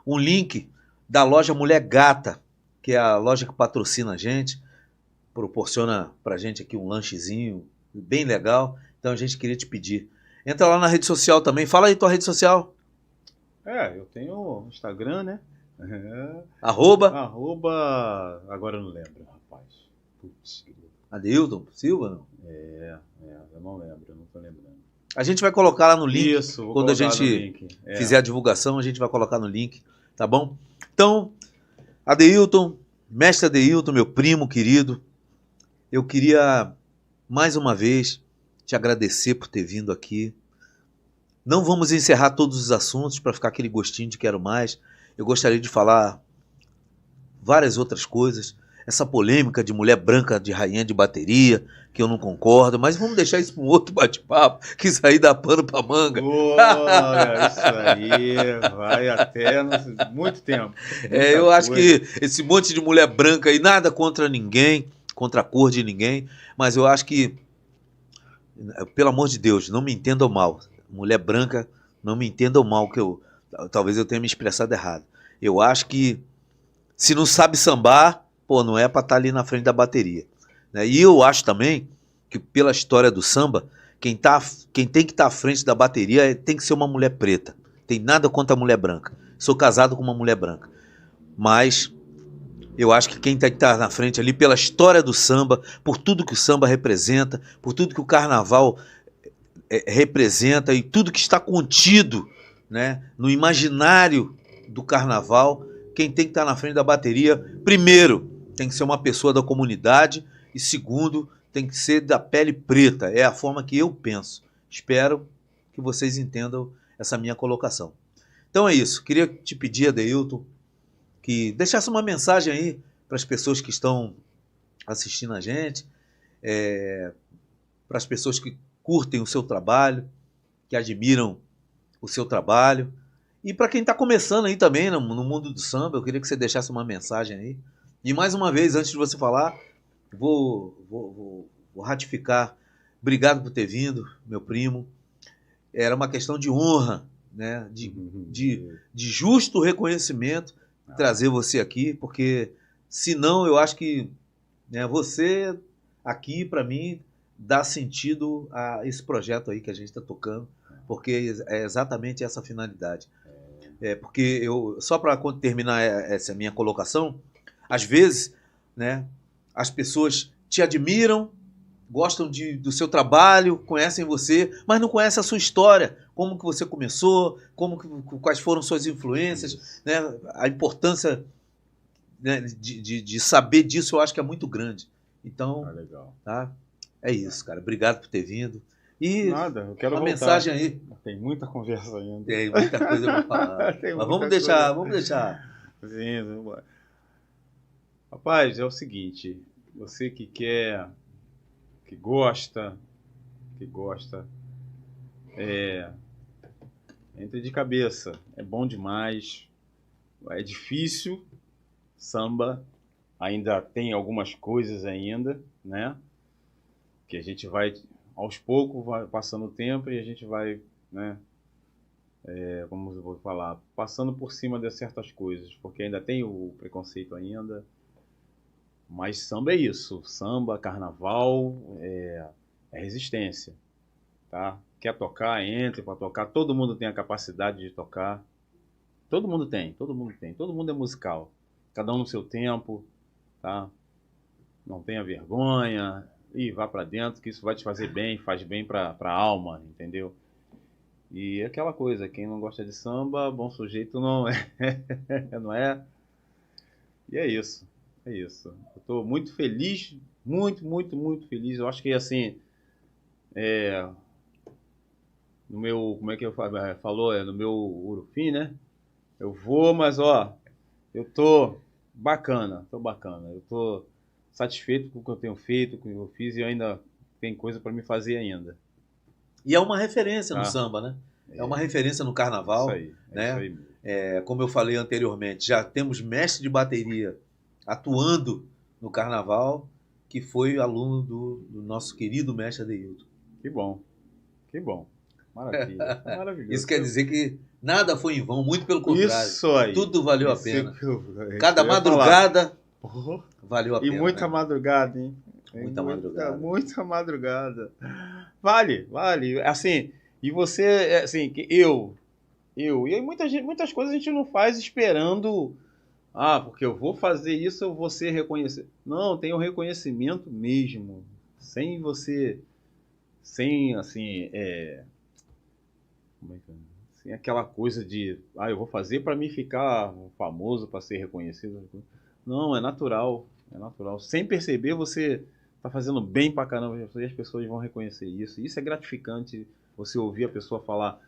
um link da loja Mulher Gata, que é a loja que patrocina a gente, proporciona pra gente aqui um lanchezinho bem legal. Então a gente queria te pedir. Entra lá na rede social também. Fala aí tua rede social. Eu tenho Instagram, né? Arroba. Agora eu não lembro, rapaz. Putz, Adeilton Silva, não? Eu não lembro, eu não tô lembrando. A gente vai colocar lá no link. Isso, quando a gente fizer a divulgação, a gente vai colocar no link, tá bom? Então, Adeilton, mestre Adeilton, meu primo querido, eu queria mais uma vez te agradecer por ter vindo aqui. Não vamos encerrar todos os assuntos para ficar aquele gostinho de quero mais. Eu gostaria de falar várias outras coisas. Essa polêmica de mulher branca de rainha de bateria, que eu não concordo, mas vamos deixar isso para um outro bate-papo, que isso aí dá pano para manga. Isso aí vai até muito tempo. Eu acho que esse monte de mulher branca aí, nada contra ninguém, contra a cor de ninguém, mas eu acho que, pelo amor de Deus, não me entendam mal. Mulher branca, não me entendam mal, que talvez eu tenha me expressado errado. Eu acho que se não sabe sambar, não é para estar ali na frente da bateria. Né? E eu acho também que, pela história do samba, quem tem que estar à frente da bateria tem que ser uma mulher preta. Tem nada contra a mulher branca. Sou casado com uma mulher branca. Mas eu acho que quem tem que estar na frente ali, pela história do samba, por tudo que o samba representa, por tudo que o carnaval representa e tudo que está contido, né, no imaginário do carnaval, quem tem que estar na frente da bateria, primeiro, tem que ser uma pessoa da comunidade e segundo, tem que ser da pele preta. É a forma que eu penso. Espero que vocês entendam essa minha colocação. Então é isso. Queria te pedir, Adeilton, que deixasse uma mensagem aí para as pessoas que estão assistindo a gente, para as pessoas que curtem o seu trabalho, que admiram o seu trabalho. E para quem está começando aí também no mundo do samba, eu queria que você deixasse uma mensagem aí. E mais uma vez, antes de você falar, vou ratificar. Obrigado por ter vindo, meu primo. Era uma questão de honra, né? de justo reconhecimento trazer você aqui, porque senão eu acho que, né, você aqui, para mim, dá sentido a esse projeto aí que a gente está tocando, porque é exatamente essa finalidade. Porque só para terminar essa minha colocação, às vezes, né, as pessoas te admiram, gostam do seu trabalho, conhecem você, mas não conhecem a sua história, como que você começou, quais foram suas influências, né, a importância, né, de saber disso, eu acho que é muito grande. Então, legal. Tá? É isso, cara. Obrigado por ter vindo. E nada, eu quero uma voltar. mensagem aí. Tem muita conversa ainda. Tem muita coisa para falar. Mas vamos deixar. Sim, vamos embora. Rapaz, é o seguinte, você que quer, que gosta, entre de cabeça, é bom demais, é difícil, samba, ainda tem algumas coisas ainda, né, que a gente vai, aos poucos, vai passando o tempo e a gente vai, né, como eu vou falar, passando por cima de certas coisas, porque ainda tem o preconceito ainda. Mas samba é isso, samba, carnaval, é resistência, tá? Quer tocar, entre para tocar, todo mundo tem a capacidade de tocar, todo mundo é musical, cada um no seu tempo, tá? Não tenha vergonha, e vá para dentro, que isso vai te fazer bem, faz bem para a alma, entendeu? E aquela coisa, quem não gosta de samba, bom sujeito não é, não é? E é isso. É isso. Eu estou muito feliz, muito feliz. Eu acho que, assim, no meu, como é que eu falou? No meu Urufim, né? Eu vou, mas, eu tô bacana. Eu tô satisfeito com o que eu tenho feito, com o que eu fiz, e ainda tem coisa para me fazer ainda. E é uma referência no samba, né? É uma referência no carnaval. Isso aí, né? Isso aí mesmo. Como eu falei anteriormente, já temos mestre de bateria atuando no carnaval, que foi aluno do nosso querido mestre Adeilton. Que bom. Maravilha. Maravilhoso. Isso quer dizer que nada foi em vão, muito pelo contrário. Isso aí. Tudo valeu a pena. Cada madrugada valeu a pena. E muita né? madrugada, hein? Muita madrugada. Vale. Assim, e você, assim, que eu e muitas coisas a gente não faz esperando Ah, porque eu vou fazer isso, eu vou ser reconhecido. Não, tem o reconhecimento mesmo. Sem você... Sem, assim, como é que é? Sem aquela coisa de... Ah, eu vou fazer para mim ficar famoso, para ser reconhecido. Não, é natural. É natural. Sem perceber, você tá fazendo bem pra caramba. E as pessoas vão reconhecer isso. Isso é gratificante, você ouvir a pessoa falar...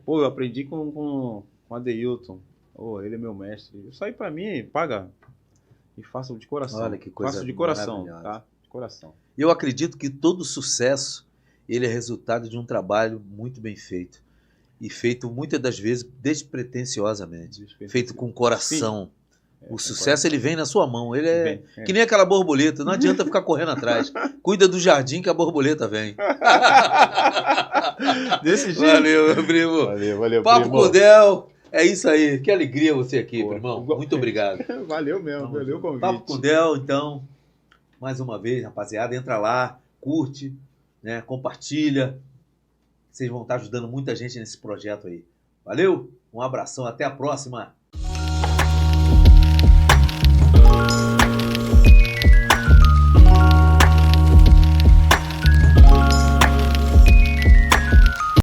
Pô, eu aprendi com Adeilton. Oh, ele é meu mestre. Isso aí pra mim, paga e faço de coração. Olha que coisa faço de coração, tá? De coração. Eu acredito que todo sucesso, ele é resultado de um trabalho muito bem feito. E feito muitas das vezes despretensiosamente. Feito com coração. O sucesso, ele vem na sua mão. Ele é que nem aquela borboleta. Não adianta ficar correndo atrás. Cuida do jardim que a borboleta vem. Desse jeito. Valeu, meu primo. Valeu, Papo primo. com o Del. É isso aí. Que alegria você aqui, primão. Muito obrigado. Valeu mesmo. Valeu o convite. Papo com o Del, então. Mais uma vez, rapaziada. Entra lá, curte, né, compartilha. Vocês vão estar ajudando muita gente nesse projeto aí. Valeu? Um abração. Até a próxima.